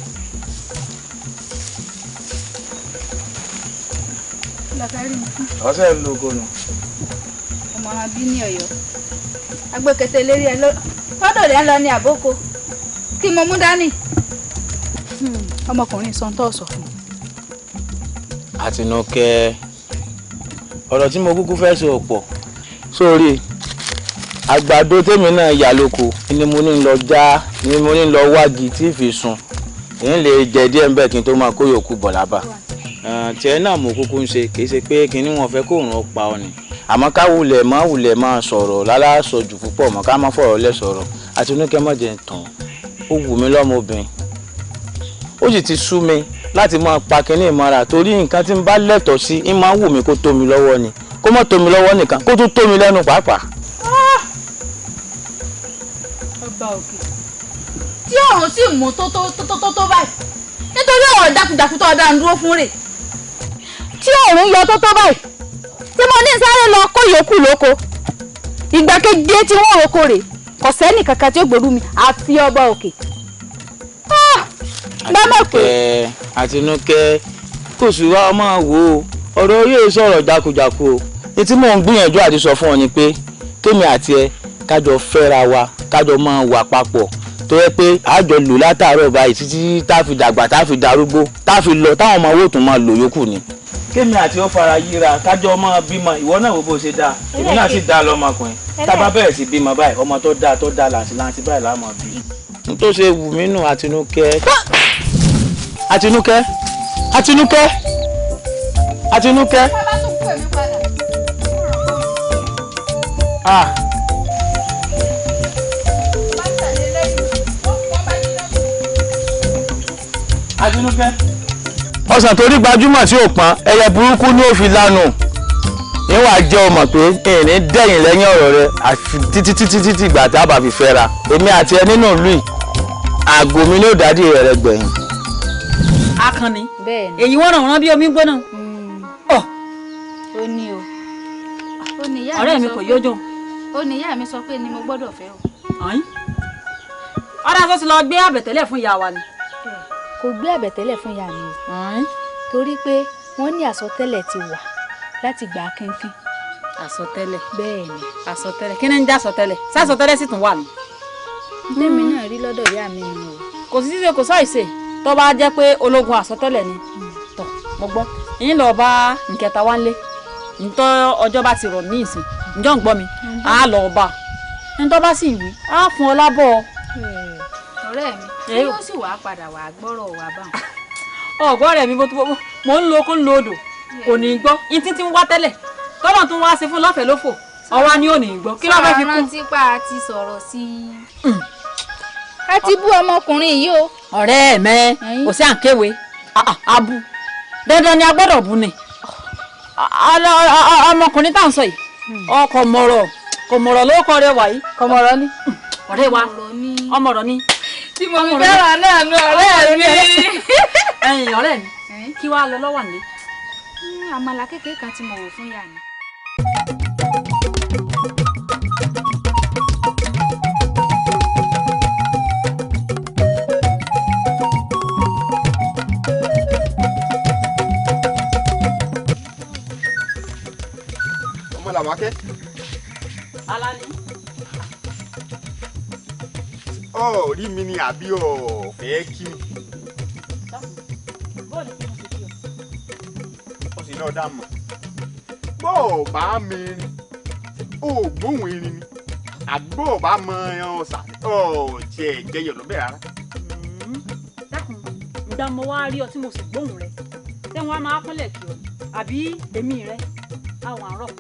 ọ̀sẹ̀ ìlú ògùnù. ọmọ àbí ní Ọ̀yọ́ agbẹ́kẹ̀tẹ̀ lérí ẹ lọ́dọ̀ rẹ̀ ń lọ ní àbókò kí mo mú dání. ọmọkùnrin sọ tó sọ fún Àtinúkẹ́ ọ̀rọ̀ tí mo kúkú fẹ́ sọ pọ̀ sórí àgbàdo tèmi náà yà lóko ni mo ní lọ já ni mo ní lọ wági tí fi sùn èyí lè jẹ díẹ̀ ń bẹ̀ kí n tó máa kó yòókù bọ̀ lábà tiẹ̀ náà mo kúkú ń ṣe kì í ṣe pé kí ni wọ́n fẹ́ kó òun pa ọ ni àmọ́ ká wulẹ̀ máa sọ̀rọ̀ lálásọjù púpọ̀ mọ́ ká má fọ̀rọ̀ lẹ̀ sọ̀rọ̀ Àtinúkẹ́ má jẹ́ tán ó wù mí lọ́mọbìnrin ó sì ti sú mi láti máa pa kínní ìmọ̀ra torí nǹkan tí n bá lẹ́tọ̀ọ́ sí ń máa wù mí kó tó mi lọ́wọ́ ni kó má tó mi lọ́wọ́ nìkan kó tún tó mi lẹ́nu pàápàá. ọba òkè tí ọ̀run sì mú tó báyìí nítorí ọ̀rọ̀ jákujàku tó ọ̀dà ń dúró fún rẹ̀ tí ọ̀run yọ tó báyìí tí mo ní sáré lọ kó yòókù lóko ìgbà keje tí wọ́n roko rè kò sẹ́nì kankan tí ó gbèrú mi àfi ọba òkè. Àtinúkẹ́ kò sí wa máa wò ó ọ̀rọ̀ yóò sọ̀rọ̀ jákujàku o ní tí mò ń gbìyànjú àti sọ fún ọ ni pé kémi àti ẹ kájọ fẹ́ra wa kájọ máa wà papọ̀ tó yẹ pé àjọ lò látàárọ̀ báyìí títí tá fi dàgbà tá fi darúgbó tá fi lọ táwọn ọmọ owó tún máa lò yókù ni. kémi àti ó fara yíra kájọ máa bímọ ìwọ náà wo bó ṣe dáa èmi náà sì dáa lọmọkùnrin tá bá bẹ̀rẹ̀ sí bímọ báyìí ọmọ tó dáa làǹtí báyìí láàmú bí. n tó ṣe wù mí nù Àtinúkẹ́. Àtinúkẹ́. Àtinúkẹ́. ọsàn torí gbajúmọ̀ tí ò pọ́n ẹyẹ burúkú ní ó fi lánàá níwà jẹ́ ọmọ pé ìní dẹ̀yìn lẹ́yìn ọ̀rọ̀ rẹ àfi títí ìgbà tí a bá fi fẹ́ra èmi àti ẹ nínú ìlú yìí àgò mi ní òdádì rẹ gbẹ̀yìn. Akànnì èyí wọ́n ràn wọ́n bí omi gbóná. ó ní o ó ní ìyá ọ̀rẹ́ mi kò yójó. ó ní ìyá mi sọ pé ni mo gbọ́dọ̀ fẹ́ o. ọ̀rẹ́ àti lọ gbé àbẹ̀tẹ́lẹ̀ fún ìyá wa ni. kò gbé àbẹ̀tẹ́lẹ̀ fún ìyá mi torí pé wọ́n ní àsọtẹ́lẹ̀ ti wà láti gbà kínkín. àsọtẹ́lẹ̀. bẹ́ẹ̀ ni. àsọtẹ́lẹ̀ kí ni ń jẹ́ àsọtẹ́lẹ̀ sásọtẹ́lẹ̀ sì tún wà ní. tèmi náà rí lọ́dọ̀ ìyá mi ni o. kò sí ṣíṣe kò sáìsè tó bá jẹ́ pé ológun àsọtẹ́lẹ̀ ni tọ̀ mo gbọ́ yín lọ bá nkẹta wá lé ntọ́ ọjọ́ bá ti rọ̀ ní ìsìn ǹjọ́ ń gbọ́ mi á lọ bá ntọ́ bá sì wí á fún ọ lábọ̀. ọ̀rẹ́ mi yóò sì wá padà wá gbọ́rọ̀ wá bá wọn. ọ̀gbọ́n rẹ̀ mi mo ń lo okó ń lo odò kò ní í gbọ́ yín títí ń wá tẹ́lẹ̀ tọ́lọ̀ tún wá sí fún lọ́fẹ̀ẹ́ lófò ọwá ni ò ní í gbọ́ kí ló fẹ́ fi kún. rántí pa àti sọ̀rọ̀ sí i. a ti bú ọmọkùnrin yìí o. ọ̀rẹ́ mẹ́ kò sí àǹkéwe abu dandan ni a gbọ́dọ̀ bu ni ọmọkùnrin tá à ń sọ yìí ọkọ mọ̀rọ̀ ló kọ́ rẹ̀ wáyé kọmọrọ ni. ọ̀rẹ́ wa ọmọrọ̀ ni. tí mo fi fẹ́ràn náà nu ọ̀rẹ́ mi. ẹ̀yin ọ̀rẹ́ mi kí wàá lọ lọ́wọ́ nílé. àmàlà kékeré kan tí mo wò fún yà ni. ọmọ làwákẹ́. Alani. rí mi ni àbí fẹ́ kí mi. ó sì náà dá mọ̀. bó o bá mi rin ó gbóhùn irin ni àgbó o bá mọ ọ̀sà tiẹ̀ jẹyọ̀ lọ́bẹ̀ rárá. dákun ìgbà mo wá rí ọ tí mo sì gbóhùn rẹ ṣé wọn á máa kúnlẹ̀ kí ọ àbí èmi rẹ àwọn àárọ̀.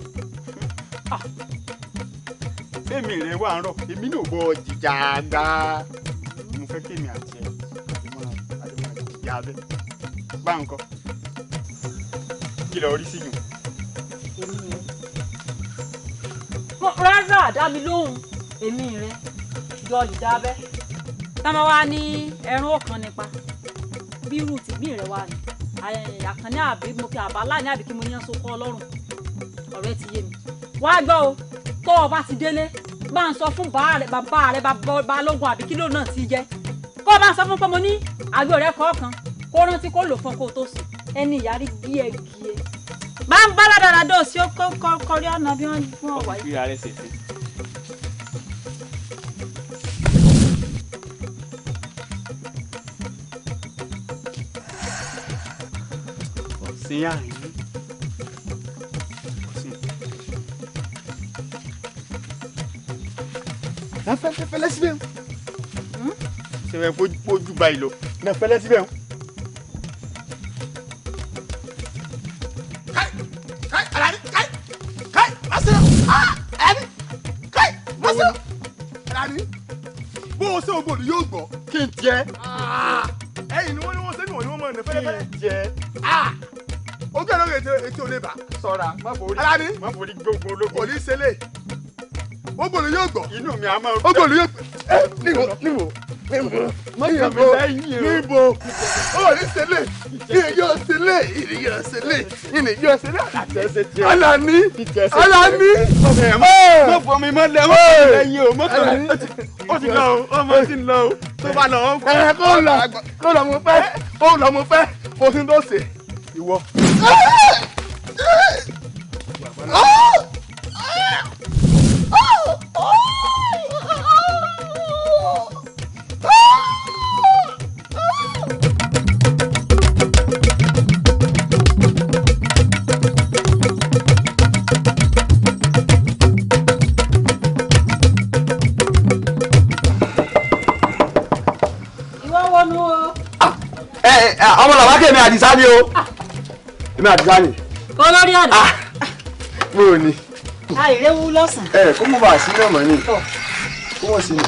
èmi rẹ wà ń rọ èmi náà bọ jìjà gbá mo fẹ́ kémi àti ẹ jìjà abẹ bá ń kọ kí lọ rí síyùn. rárá dá mi lóhùn èmi rẹ jọ jìjà abẹ táwọn wá ní ẹrún ọkàn nípa bí irú tìgbín rẹ wà ní àkànní àbí mo kí àbálá ní àbí kí mo yán so kọ ọlọ́run ọ̀rẹ́ ti yé mi wá gbọ́ o tó o bá ti délé bá ń sọ fún bàbá rẹ balógun àbí kílò náà ti jẹ kó o bá ń sọ fún pé mo ní àgbẹ̀ rẹ kọ̀ọ̀kan kó rántí kó lò fún kó o tó sùn ẹni ìyárí gíẹ̀gíẹ̀ bá ń bá ládàradà òsì ó kọrí ọ̀nà bí wọ́n fún ọ̀wá yìí. sí àárín náà fẹ́lẹ́ síbẹ̀. ṣe fẹ́ fojú báyìí lọ. náà fẹ́lẹ́ síbẹ̀. bó o ṣe ògbòdì yóò gbọ́ kí n jẹ́ ẹ̀yìn ni wọ́n ṣe ni wọ́n mọ̀ ní fẹ́lẹ́fẹ́lẹ́ jẹ́ ojú ẹ̀rọ ètò olè bá. sọ̀ra má forí gbogbo ológun. kò ní ṣẹlẹ̀ ògbòdì yóò gbọ́. inú mi a máa. ògbòdì yóò gbọ́. níbo ó ní ṣẹlẹ̀ ìyẹn ṣẹlẹ̀ Alani mo fọ mi mọ lẹ mọ lẹ́yìn o mọtò ó ti lọ o ọmọ ti lọ o tó bá lọ ọ. kó lọ mo fẹ́ kó sí tó ṣe ìwọ. ọmọ làwọn akéèmí àdìsá ni o èmi àdìsá ni. olórí ọ̀dọ́. mo ò ní. àìréwu lọ́sàn-án. kó mú bàa sí náà mọ̀ ní. kó wọ́n sí ni.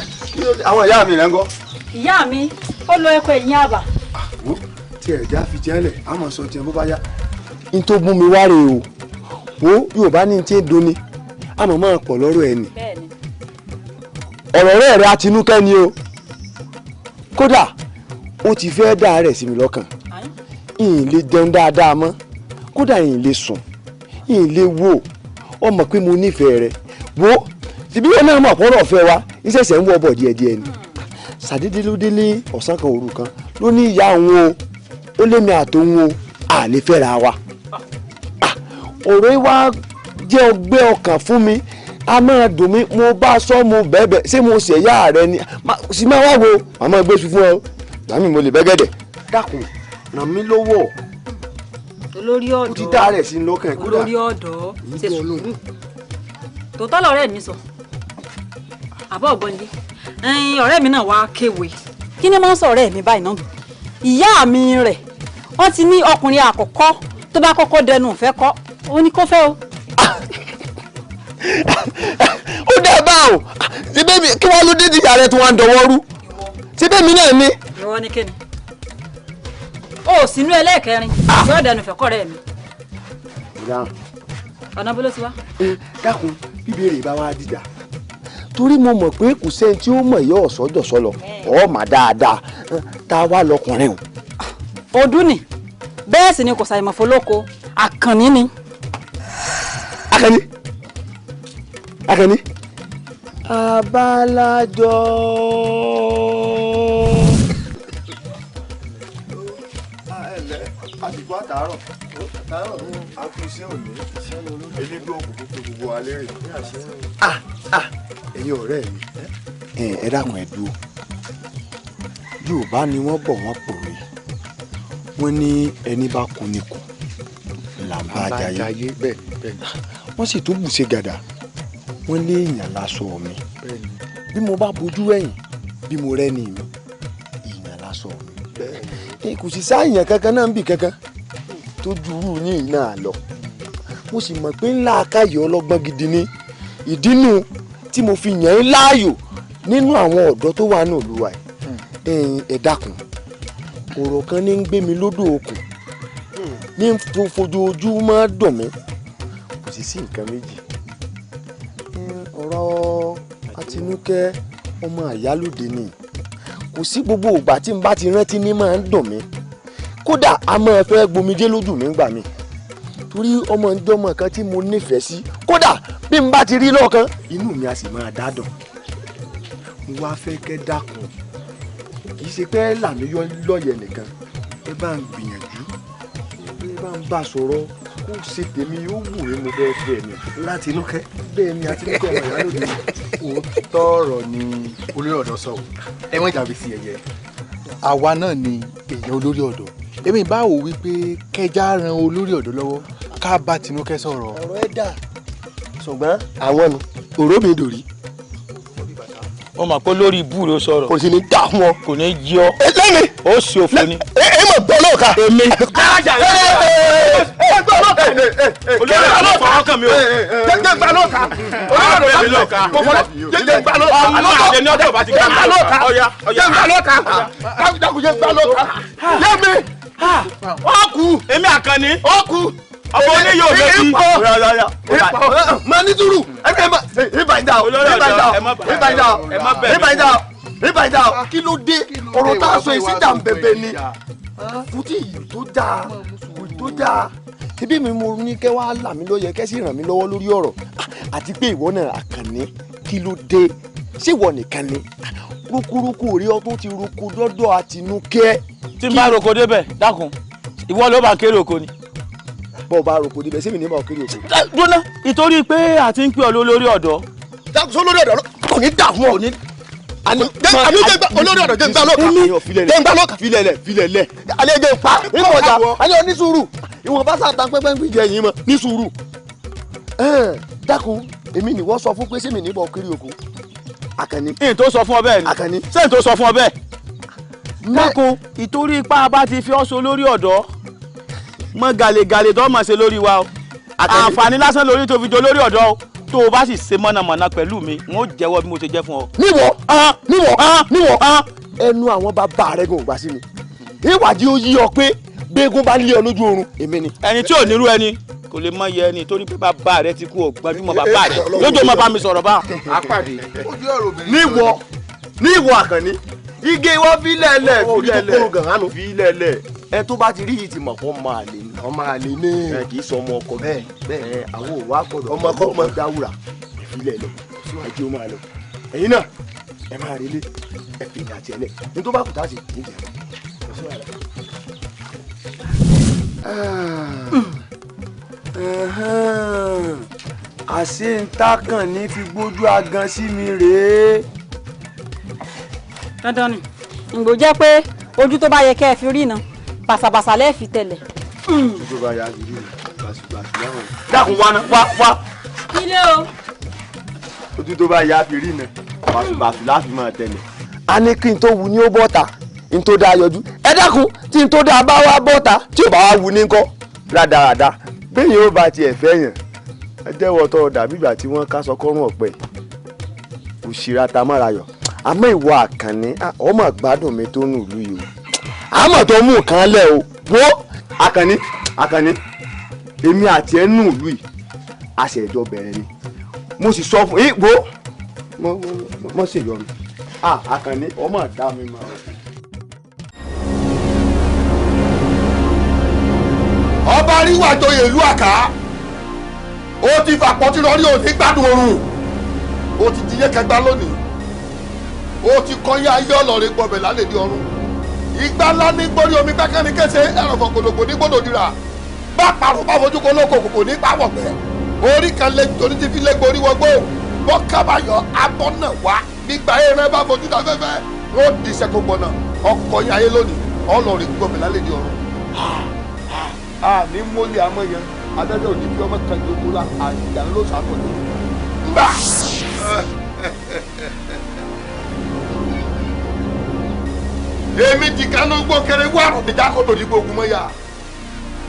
àwọn ìyá mi rẹ̀ ń gọ́. ìyá mi ó lo ẹ̀kọ́ ẹ̀yìn àbà. tí ẹ̀já fi jẹ́lẹ̀ àmọ̀ sọ tiẹ̀ bó bá yá. n tó mú mi wá rè o wo Yorùbá ní tí ń dunni àmọ́ máa pọ̀ lọ́rọ̀ ẹ̀ nì. ọ̀rọ̀ rẹ̀ Àtinúkẹ́ ni o kódà ó ti fẹ́ dá rẹ̀ sí mi lọ́kàn ìyìn lè jẹun dáadáa mọ́ kódà ìyìn lè sùn ìyìn lè wò ó mọ̀ pé mo nífẹ̀ẹ́ rẹ̀ wo tìbí wọn náà mọ̀ pọ́nrọ̀ fẹ́ wa ìṣẹ̀ṣẹ̀ ń wọ́ bọ̀ díẹ̀díẹ̀ ni ṣàdédé ló délé ọ̀sán kan òru kan ló ní ìyá òun o ó lémi àtòun o à lè fẹ́ra wa ọ̀rọ̀ yìí wá jẹ́ ọgbẹ́ ọkàn fún mi a máa dùn mí mo bá sọ mo bẹ̀bẹ̀ ṣé mo ṣẹ̀yà rẹ ni sì máa wá wo àmọ́ ẹgbẹ́ fún ọ tàbí mo lè bẹ́gẹ̀dẹ̀ dákun ràn mí lọ́wọ́ olórí ọ̀dọ́ ó ti dá rẹ̀ sí lọ́kàn kódà olórí ọ̀dọ́ ṣe sùúrù tòótọ́ lọ̀rẹ́ mi sọ àbọ̀ ọ̀gbọ́njẹ́ ọ̀rẹ́ mi náà wá kéwèé kí ni máa ń sọ ọ̀rẹ́ mi báyìí náà ìyá mi rẹ̀ wọ́n ti ní ọkùnrin àkọ́kọ́ tó bá kọ́kọ́ dẹnu ìfẹ́ kọ́ ó ní kó fẹ́ o. ó dẹ́ bá o síbẹ̀ mi kí wọ́n ló dé ìyá rẹ̀ tí wọ́n ń dọwọ́ rú síbẹ̀ mi náà ní. ìwọ ni kíni ó sínú ẹlẹ́ẹ̀kẹrin yóò dẹnu ìfẹ́ kọ́ rẹ̀ mi. ọ̀nà bó ló ti wá. dákun bíbélì bá wá dìjà torí mo mọ̀ pé kò sẹ́ni tí ó mọ̀ yọ ọ̀sọ́jọ́ sọ́lọ ọ̀ mà dáadáa tá a wá lọkùnrin o. ọdún ni bẹ́ẹ̀ sì ni kò ṣàìmọ̀ fọlọ́kọ àkànní ni. Àkànní. Abalajọ. àsìkò àtàárọ̀ àfiṣẹ́ òní elégbé òkùnkùn pé gbogbo alẹ́ rẹ̀. ẹ̀yin ọ̀rẹ́ mi ẹ dákun ẹ dúró Yorùbá ni wọ́n bọ̀ wọ́n pòwe wọ́n ní ẹni bá kun ni kù là ń bá jayé wọ́n sì tún bù ṣe gàdà wọ́n lé èèyàn láṣọ mi bí mo bá bojú ẹ̀yìn bí mo rẹ́ni mi èèyàn láṣọ mi kò sì sáàyàn kankan náà ń bì kankan tó jurú yín náà lọ mo sì mọ̀ pé ńlá akáyọ̀ ọlọ́gbọ́n gidi ni ìdínú tí mo fi yàn án láàyò nínú àwọn ọ̀dọ́ tó wà ní Olúwa ẹ dákun ọ̀rọ̀ kan ní ń gbé mi lódò okùn ní fojoojúmọ́ dùn mí kò sì sí nǹkan méjì ọ̀rọ̀ Àtinúkẹ́ ọmọ Àyálóde ni kò sí gbogbo ìgbà tí n bá ti rántí ní máa ń dùn mí kódà a máa fẹ́ gbomijé lójú mi gbà mí torí ọmọ ìjọmọ kan tí mo nífẹ̀ẹ́ sí kódà bí n bá ti rí lọ́ọ̀kan inú mi a sì máa dádùn mo wá fẹ́ kẹ́ dákun kì í ṣe pé làmì lọ́yẹ̀ nìkan ẹ bá ń gbìyànjú ẹ bá ń bá sọ̀rọ̀ kó ṣe tèmi yóò wù mí mo bẹ́ẹ̀ fẹ́ mi. Látinúkẹ́. bẹ́ẹ̀ ni Àtinúkẹ́ ọmọ Ìyálóde. òótọ́ ọ̀rọ̀ ni olórí ọ̀dọ́ sọ ẹ wọ́n jàbí sí ẹ̀yẹ àwa náà ni èèyàn olórí ọ̀dọ́ èmi bá wò wípé kẹjá ran olórí ọ̀dọ́ lọ́wọ́ ká bá Tinúkẹ́ sọ̀rọ̀. ọ̀rọ̀ ẹ dà ṣùgbọ́n àwọn nu òró mi dòrí ó mà pé lórí ibú rẹ sọ̀rọ̀. kò sí ní dá fún ọ. kò ní jí ọ. lẹ́mi. ó sì òfò ni. ẹ mọ̀ gbọ́ lọ́ọ̀ka. èmi. gbọ́ lọ́ọ̀ka. olórí ọ̀dọ́ fọwọ́ kàn mí o. jẹ́ gbà lọ́ọ̀ka. olórí ọ̀dọ́ mo fọlọ́ jẹ́ gbà lọ́ọ̀ka. àlọ́ ní ọjọ́ bá ti gbà lọ́ọ̀ka. ọ̀ya jẹ́ gbà lọ́ọ̀ka. dákun jẹ́ gbà lọ́ọ̀ka. lẹ́mi. ó kú. èmi Àkànní. ó kú. ọmọ oní yóò lé sí. máa ní dúró. ibà ìdá o. ibà ìdá o. kí ló dé ọ̀rọ̀ tá a sọ èsì jà ń bẹ̀bẹ̀ ni. fútì yìí tó dáa tó dáa. síbí mi mo ní kẹ́ wàá là mí lóye kẹ́ sì ràn mí lọ́wọ́ lórí ọ̀rọ̀ àti pé ìwọ náà Àkànní kí ló dé ṣé ìwọ nìkan ni rúkúrúkú orí ọtún ti rúkú dọ́dọ̀ àtinúkẹ́. tí n bá roko débẹ̀ dákun ìwọ ló bá kéré oko ni. bọ́ ọ bá roko débẹ̀ sí mi ní bá ọ kéré oko. dúnà ìtorí pé àti ń pè ọ lórí ọ̀dọ́. dákun sọ lórí ọ̀dọ́ kò ní dà fún ọ ní. àní olórí ọ̀dọ́ jẹ́ ń gbá lọ́ọ̀ka jẹ́ ń gbá lọ́ọ̀ka filẹ̀lẹ̀ alẹ́ jẹ́ ń pa ìmọ̀ ọ̀dà alẹ́ ní sùúrù ìwọ̀n bá sàtàn pẹ́pẹ́ ń gbìyànjú ẹ̀yìn mọ́ ní sùúrù. dákun èmi ni wọ́n sọ fún pé sí mi ní bá ọ kéré oko. Àkànní. ẹ̀yìn tó sọ fún ọ bẹ́ẹ̀ ni. Àkànní. sẹ́yìn tó sọ fún ọ bẹ́ẹ̀. dákun ìtorí ipá bá ti fi ọ́ so lórí ọ̀dọ́ mọ gàlégàlé tó mọ̀ ṣe lórí wa o àǹfààní lásán lórí tó fi jọ lórí ọ̀dọ́ o tó o bá sì ṣe mọ̀nàmọ̀nà pẹ̀lú mi n ó jẹ́wọ́ bí mo ṣe jẹ́ fún ọ. níwọ̀ ẹnu àwọn bàbá rẹ̀ gùn gbà sí mi ìwádìí ó yí ọ pé gbẹ́gun bá lé ọ lójú oorun èmi ni. ẹni tí ò nírú ẹni kò lè mọ iye ẹni torí pé bàbá rẹ ti kú ọ gbajúmọ̀ bàbá rẹ lójú ọmọ bá mi sọ̀rọ̀ bá. apàdé níwọ̀ Àkànní igi wọ́n fi lẹ́lẹ̀ fi lẹ́lẹ̀ ẹ tó bá ti rí yìí ti mọ̀ fún ọmọ àlè ni. ọmọ àlè ni ẹ kì í sọ ọmọ ọkọ bẹ́ẹ̀ àwọn òwò àkọdọ ọmọ ọkọ ọmọ dáwùrà fi lẹ́lẹ̀ síwájú ó máa lọ. ẹ̀yin náà ẹ máa relé ẹ fi ìyà tiẹ̀ lẹ̀ ní tó bá kù tá a sì ní ìjà rẹ̀. àṣé ń tákàn ní fi gbójú agan sí mi rèé. dandan ni ǹgbò jẹ́ pé ojú tó bá yẹ kẹ́ ẹ fi rí iná bàṣàbàṣà lẹ́ẹ̀ fi tẹ̀lẹ̀. ojú tó bá yà á fi rí bàṣubàṣu láwọn. dákun wá. ilé o. ojú tó bá yà á fi rí iná bàṣubàṣu láfi máa tẹ̀lẹ̀. a ní kí n tó wu ní ó bọ́ta n tó dáa yọjú ẹ dákun tí n tó dáa bá wá bọ́ta tí ò bá wá wu ní ńkọ́ rádaràda bẹ́ẹ̀ yóò bá tiẹ̀ fẹ́ yàn ẹ jẹ́wọ́ tọ́ dàbí ìgbà tí wọ́n ká sọ kọ́rùn ọ̀pẹ òṣìṣẹ́ tamarayọ̀ àmọ́ ìwọ Àkànní ọmọ gbádùn mi tó nù lù yìí o àmọ́ tó mú nǹkan lẹ̀ o wo Àkànní èmi àti ẹ nù lù yìí a ṣe ẹjọ́ bẹ̀rẹ̀ ni mo sì sọ fún yín wo mo ṣe yọ mi Àkànní ọmọ dá mi mọ́. ọba ríwà joyè ìlú Àká ó ti fàpọ́tí lọ rí òní gbádùn oorun ó ti di yékẹgbá lónìí ó ti kọ́yá ayé ọlọ́rin gbọ́bẹ̀ lálẹ́ ní ọrùn ìgbà ńlá ní gbórí omi pẹ́kẹ́ ní kése ẹ̀rọ̀fọ̀ gbòdògbò ní gbòdò dira bá parọ́ bá fojú kó lóko kòkò ní pàwọ̀ pẹ́ orí kan lè torí ti fi lé gborí wọgbó bọ́ kábàyọ̀ abọ́ náà wá nígbà eré bá fojú ta fẹ́fẹ́ ó di sẹ́kọ̀ gbọ́nà ọkọ̀ yín ayé lónìí ọlọ́rin gbọ́bẹ̀ lálẹ́ ní ọrùn ní mọ́lẹ̀ amọ̀yẹn adájọ́ òní bí ọmọ kan jogún la àyà ló sàkóso. gbà. èmi ti kánú gbó kéré wá àrùn ìjà kó lòdì gbogbo mọ́ ya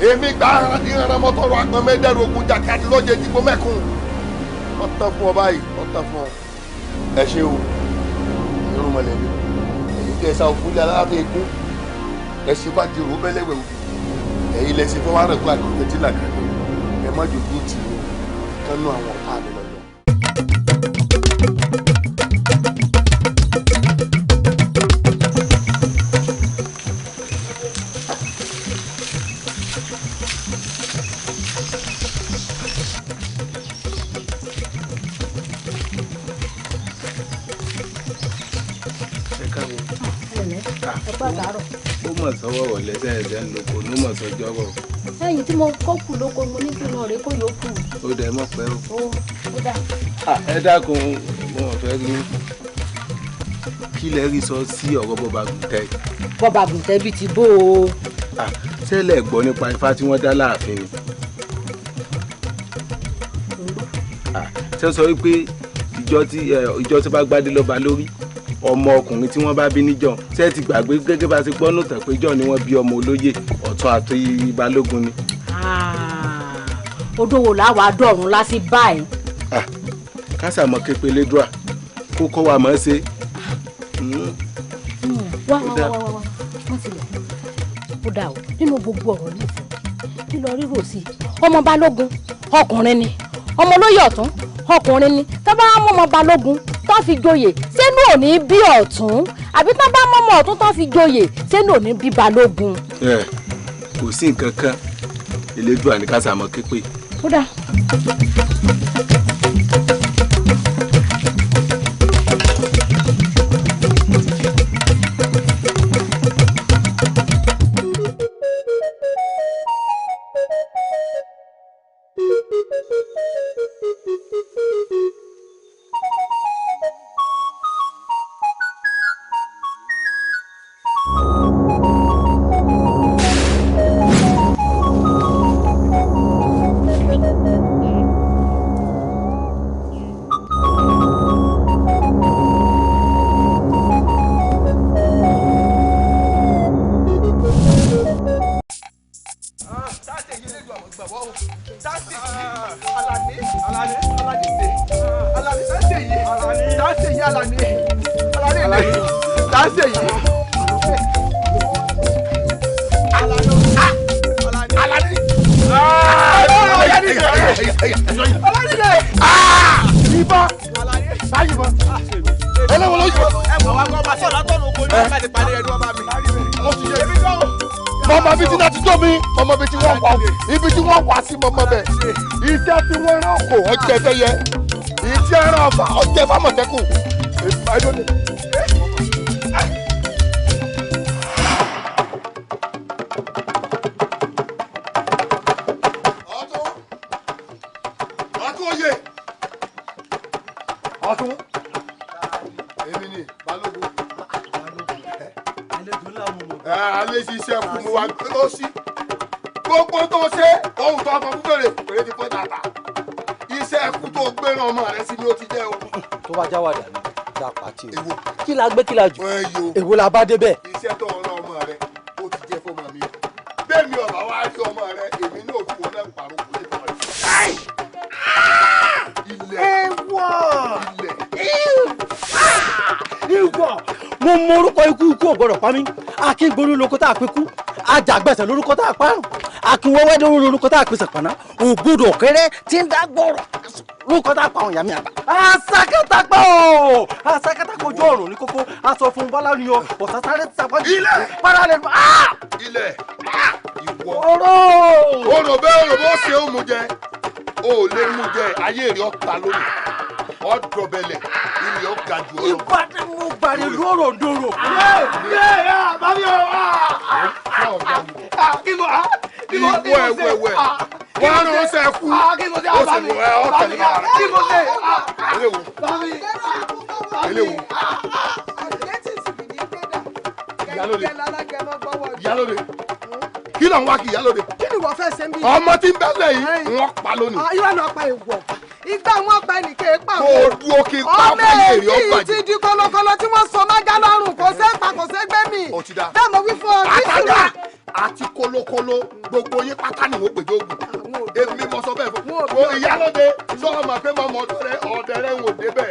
èmi gba ìrànlọ́ mọ́tọ́rọ̀ àgbọn mẹ́dẹ́rù ogun jàkadì lọ́jọ́ ìdìbò mẹ́kùn ọ̀tàn fún ọ báyìí ọ̀tàn fún ọ. ẹ ṣe o irun mọ̀lẹ́bí èyí tẹ ẹ sá òfúlẹ̀ aláàfin ikún ẹ ṣe bá di òwò bẹ́lẹ́wẹ̀ òkú ẹ̀yin lẹ́sìn fún wàrà tó àgbẹ̀ tí làkà ní ẹ má jòkó tì í kánú àwọn ọ̀tá mi lọ́yọ̀. ó mọ̀ sọ́wọ́ wọ̀ lẹ́sẹ̀ ẹ̀sẹ̀ ń loko ló mọ̀ sọ́jọ́ wọ̀. ẹ̀yìn tí mo kọ́ kù lóko mo ní kí n lọ rè kó yòókù. ó dẹ̀ mọ̀ pẹ́ o. ó dà. ẹ dákun mo fẹ́ rí kí lẹ rí sọ sí ọ̀rọ̀ Bọ́ba Gùntẹ́. Bọ́ba Gùntẹ́ bíi ti bó o. ṣẹlẹ̀ gbọ́ nípa ifá tí wọ́n dá láàfin ni. ṣé sọ wípé ìjọ tí bá gbádé lọ́ba lórí ọmọ ọkùnrin tí wọ́n bá bí níjọ́ ṣé ti gbàgbé gẹ́gẹ́ bá ti gbọ́ nùtàn pé jọ́ ni wọ́n bí ọmọ olóyè ọ̀tún àti balógun ni. odò wo làwọn adọ́run lásì báyìí. kásàmọ́ képe lédùá kó kọ́ wa mọ̀ ẹ́ ṣe. wá wọ́n ti lọ ó dà o nínú gbogbo ọ̀rọ̀ nífẹ̀ẹ́ kí lọ rírò sí i ọmọ balógun ọkùnrin ni ọmọ olóyè ọ̀tún ọkùnrin ni tá bá mọ́ ọmọ balógun tó fi joyè sẹ́nu ò ní bí ọ̀tún àbí tá bá mọ́ ọmọ ọ̀tún tó fi joyè sẹ́nu ò ní bí balógun. kò sí nǹkan kan elédùà ní kásàmọ́ képe. ó dà. ibi tí wọ́n wá sí mọ́mọ́ bẹ́ẹ̀ iṣẹ́ tí wọ́n rán kò ọjẹ́ fẹ́yẹ iṣẹ́ rán ọba ọjẹ́ fámọ̀tẹ́kù ọtún oyè ọtún èmi ni balógun alẹ́ ṣiṣẹ́ fún mi wá lọ sí gbogbo tó ṣe ohun tó ọkọ̀ fúnbẹ̀rẹ̀ pèrè ti fọ́ tààtà iṣẹ́ ẹkú tó gbéran ọmọ rẹ sí ni ó ti jẹ́ o. tó bá já wàdà ní dá pàtì o kí la gbé kí la jù èwo la bá débẹ̀. iṣẹ́ tó ń rán ọmọ rẹ ó ti jẹ́ fọmọ mi bẹ́ẹ̀ mi ọ̀bà wá rí ọmọ rẹ èmi náà fi wọn náà pàrọ̀ kó lè tọ́ ẹ. ilẹ̀ ìwọ mo mọ orúkọ ikú ò gbọdọ̀ pa mí akíngbólú lóko tá a pé kú ajàgbẹ̀sẹ̀ lórúkọ tá a parun akínwọ́wẹ́ lórúkọ tá a pèsè pàná ògbódò kéré tí ń dá gbọ́rọ̀ lórúkọ tá a pa àwọn ìyá mi àgbà. àṣàkàtàgbà o àṣàkàtàgbà ojú ọ̀run ní kókó aṣọ fún bọ́lá ni o ọ̀sásáré ti sàpọ̀ ilẹ̀ paralẹ̀ lọ. ilẹ̀ ìwọ oró bẹ́ẹ̀ bó ṣe ó mu jẹ ó lè mú jẹ ayé rí ọ̀tá lónìí ọ̀dọ̀bẹ̀lẹ̀ ilẹ̀ ó ga jù ọ. ìbàdàn mo gbàdé lóró ndóró. ìwọ ẹwẹwẹ wọn ló ṣe kú ó sì wọ ẹ ọtẹlẹ máa rẹ eléwu eléwu ìyálóde kí ló ń wá kí ìyálóde. kí ni wọ́n fẹ́ ṣe ń bí. ọmọ tí ń bẹ́lẹ̀ yìí wọ́n pa lónìí. irọ́ náà pa èèwọ̀ ìgbà wọn pa ẹnìkan pa kó o dúró kí n pa ọmọ yìí èrè ọgbà ọmọ èyí ti di kọlọkọlọ tí wọ́n sọ májá lọ́rùn kò ṣe é pa kò ṣe é gbé mi. bẹ́ẹ̀ mo wí fún ọ ní ìṣúná. àti kólókóló gbogbo yín pátá ni wọ́n gbèjọ́ ògùn èmi mo sọ bẹ́ẹ̀ fún ìyálóde sọ ọmọ pé mọmọ ọdẹ rẹ ń wò débẹ̀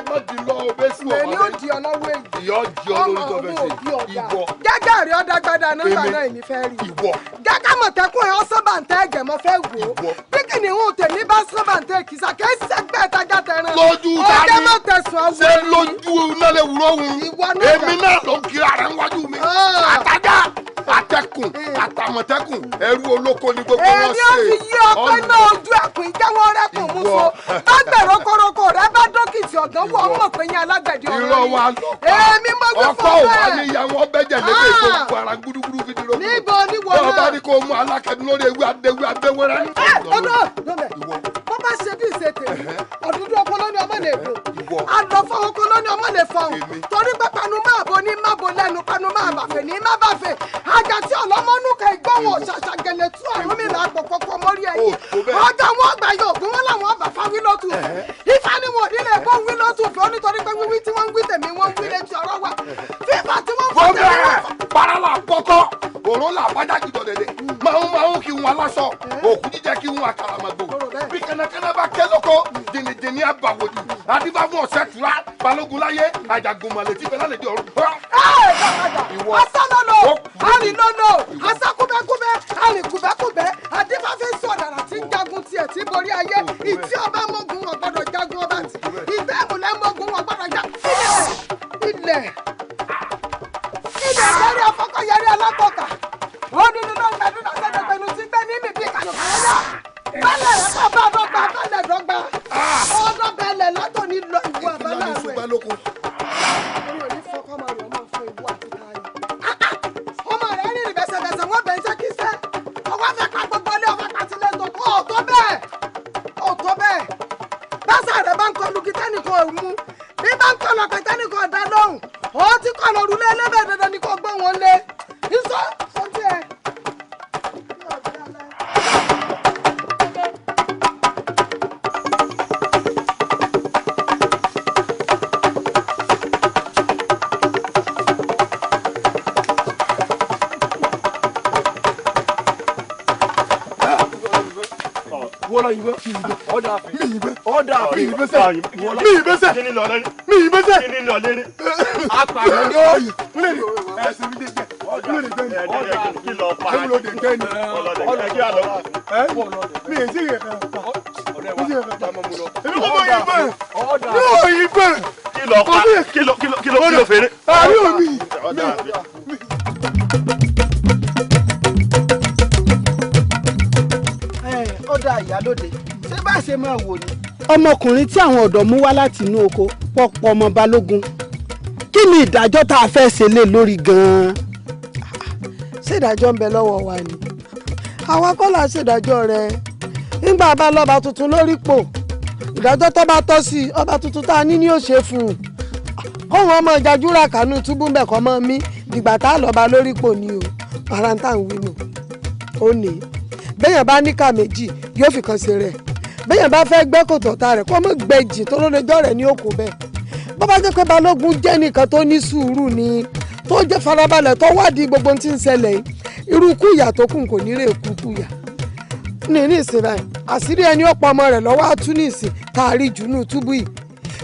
má di lọ ọbẹ̀ sí ọmọ rẹ. èmi ò di ọlọ́wọ́ èyí. ìyọ́ di ọlọ́wọ́ tó bẹ̀ ṣe ìwọ. gẹ́gẹ́ rí ọ̀dàgbàdà nígbà náà èmi fẹ́ rí. ìwọ. gẹ́gẹ́ mọ̀tẹ́kùn ẹ̀ ọ́sọ́bàǹtẹ́ ẹ̀gẹ̀ mọ́ fẹ́ wò ó. bí kìnìún tèmi bá sọ́bàǹtẹ́ kìsà kẹ́ sẹ́gbẹ́ tajà tẹ̀rẹ̀. lójú tani ọjọ́ mọ̀ tẹ̀sán ọ̀wọ́ ṣe lójú nálẹ̀ wúrọ̀ wù. èmi náà ló ń kiri ara wájú mi. àtàjà àtẹkùn àtàmọ̀tẹ́kùn ẹrú olóko ni gbogbo wọn ṣe. èmi ò fi yí ọpẹ náà ojú ẹkùn ìjáwọ́ rẹ kò mú so tágbẹ̀rọ koroko rẹ bá dókítì ọ̀gán wọ ọmọ pé yín alágbẹ̀dẹ ọ̀rọ̀ irọ́ wa lọ pa èmi mo gbé fún ọkọ òwà ni ìyàwó bẹ́jẹ̀ lébè tó ń kó ara gúdúgúdú fi dúró. níbo ni wọ́n náà. bọ́ọ̀ bá ní kó mú alákẹ́dùn lórí ewé abẹ́wẹ́rẹ́. ọ̀dọ́ bọ́ bá ṣe bí ìṣe tèmi ọ̀dúndún ọkọ lóní ọmọ lè dùn àlọ́fọ́ ọkọ lóní ọmọ lè fọ̀hún torí pé panu máa bo ní má bo lẹ́nu panu máa bàfẹ́ ní má bàfẹ́ àjà tí ọlọ́mọnú kẹ ìgbọ́wọ̀ ṣàṣàgẹ̀lẹ̀ tú ọ̀run mi là pọ̀pọ̀pọ̀ mọ́rí ẹ̀yìn ọjọ́ wọn gbà yóò gún wọn làwọn ọba fáwí lọ́tù ifá ni wọn ní dọ̀dẹ̀dẹ̀ máa ń kí wọn aláṣọ òkú jíjẹ kí wọn àkàràmàgbò bí kànákànná bá kẹ́ lóko jìnnìjìnnì àbàwòdì àdìbà fún ọ̀sẹ̀ tura balógun láyé àjàgùn màlẹ́tì bẹ́ẹ̀ lálẹ́ di ọ̀run. asálọ́lọ́ àrìnlọ́lọ́ asákúbẹ́kúbẹ́ àrìnkúbẹ́kúbẹ́ àdìbàfẹ́ sọ̀dàrà tí ń jagun tiẹ̀ tí borí ayé ìtí ọba mọ́gun wọn gbọ́dọ̀ jagun ọba tì ìfẹ́ ìmùlẹ̀ mọ́gun wọn gbọ́dọ̀ já ilẹ̀ yẹrí afọ́kọ̀yẹrí alákọ̀ọ́kà ó nínú náà gbẹdúrà sẹ́dẹ̀gbẹ̀nu tí gbẹ́ ní bíbí kàlùkàlùyà bẹ́lẹ̀ rẹ̀ bá bá dọ́gba bẹ́lẹ̀ dọ́gba ọ̀dọ́ bẹ́lẹ̀ látọ̀ ní lọ ìwọ àbálẹ̀ rẹ̀ orí òní fọkọ́mọ rẹ̀ ọmọ fún ìwọ àti káyọ̀ ọmọ rẹ̀ rìnrìn bẹ́sẹ̀bẹ́sẹ̀ wọ́n bẹ̀ ń ṣe kíṣẹ́ ọwọ́ fẹ́ pa gbogbo ilé ọwọ́ pàtílẹ̀ tó kọ́ ọ̀tọ́ bẹ́ẹ̀ bẹ́sẹ̀ rẹ̀ bá ń kọlu kí tẹ́nìkan ò mú bí bá ń kọlu ọ̀pẹ tẹ́nìkan ọ̀dá lóhùn ó ti kọlu òrùlé ẹlẹ́bẹ̀ dandan ni kò gbọ́ wọn lé ìsọ sọ́jú ẹ̀. wọ́n yìí bẹ́ ọ̀dà mi yìí bẹ́ ọ̀dà mi yìí bẹ́ sẹ́ mi yìí bẹ́ sẹ́ mi yìí bẹ́ sẹ́ kí ni lọ lérí. apààyàn ni ó yìí múlẹ̀ ní ẹsẹ̀ mi dé gbẹ múlẹ̀ ní gbẹ ní ọ̀dà kí lọ pa ẹ̀ múlẹ̀ ní gbẹ ní ọ̀dà kí àlọ́ ẹ̀ mi yìí sí yẹ fẹ́ mi yìí fẹ́ ta mọ́ mu lọ. èmi kò mọ yìí bẹ́ yóò yìí bẹ́ kí lọ pa kí lọ fèrè. àárín omi ọ̀dà ìyálóde ṣé bá ṣe máa wò ni. ọmọkùnrin tí àwọn ọ̀dọ́ mú wá láti inú oko pọ̀pọ̀ ọmọ balógun kí ni ìdájọ́ tá a fẹ́ ṣe lé lórí gan-an. ṣé ìdájọ́ ń bẹ lọ́wọ́ wa ni àwa kọ́ là ń ṣèdájọ́ rẹ̀ nígbà bá lọ́ba tuntun lórí pò ìdájọ́ tó bá tọ́ sí ọba tuntun tá a ní ní òṣè fún un kóhun ọmọ ìjàjúra kánú túbú mẹ́kọ́ mọ́ mi dìgbà tá a lọ́ba lórí pò ni o ara ń tà ń wí nù ó ní bẹ́yàn bá níkà méjì yóò fi kan ṣe rẹ̀ bẹ́yàn bá fẹ́ gbẹ́ kòtò ta rẹ̀ kó mọ̀ gbẹ̀jì tó lónìjọ́ rẹ̀ ní òkú bẹ́ẹ̀ bó bá jẹ́ pé balógun jẹ́ nìkan tó ní sùúrù ni tó jẹ́ farabalẹ̀ tó wádìí gbogbo tí ń ṣẹlẹ̀ yìí irú ikú ìyà tó kù kò ní rè kúkú ìyà ní ìsìn báyìí àṣírí ẹni ọ̀pọ̀ ọmọ rẹ̀ lọ́wọ́ àtú ní ìsìn tá a rí jù nù túbú yìí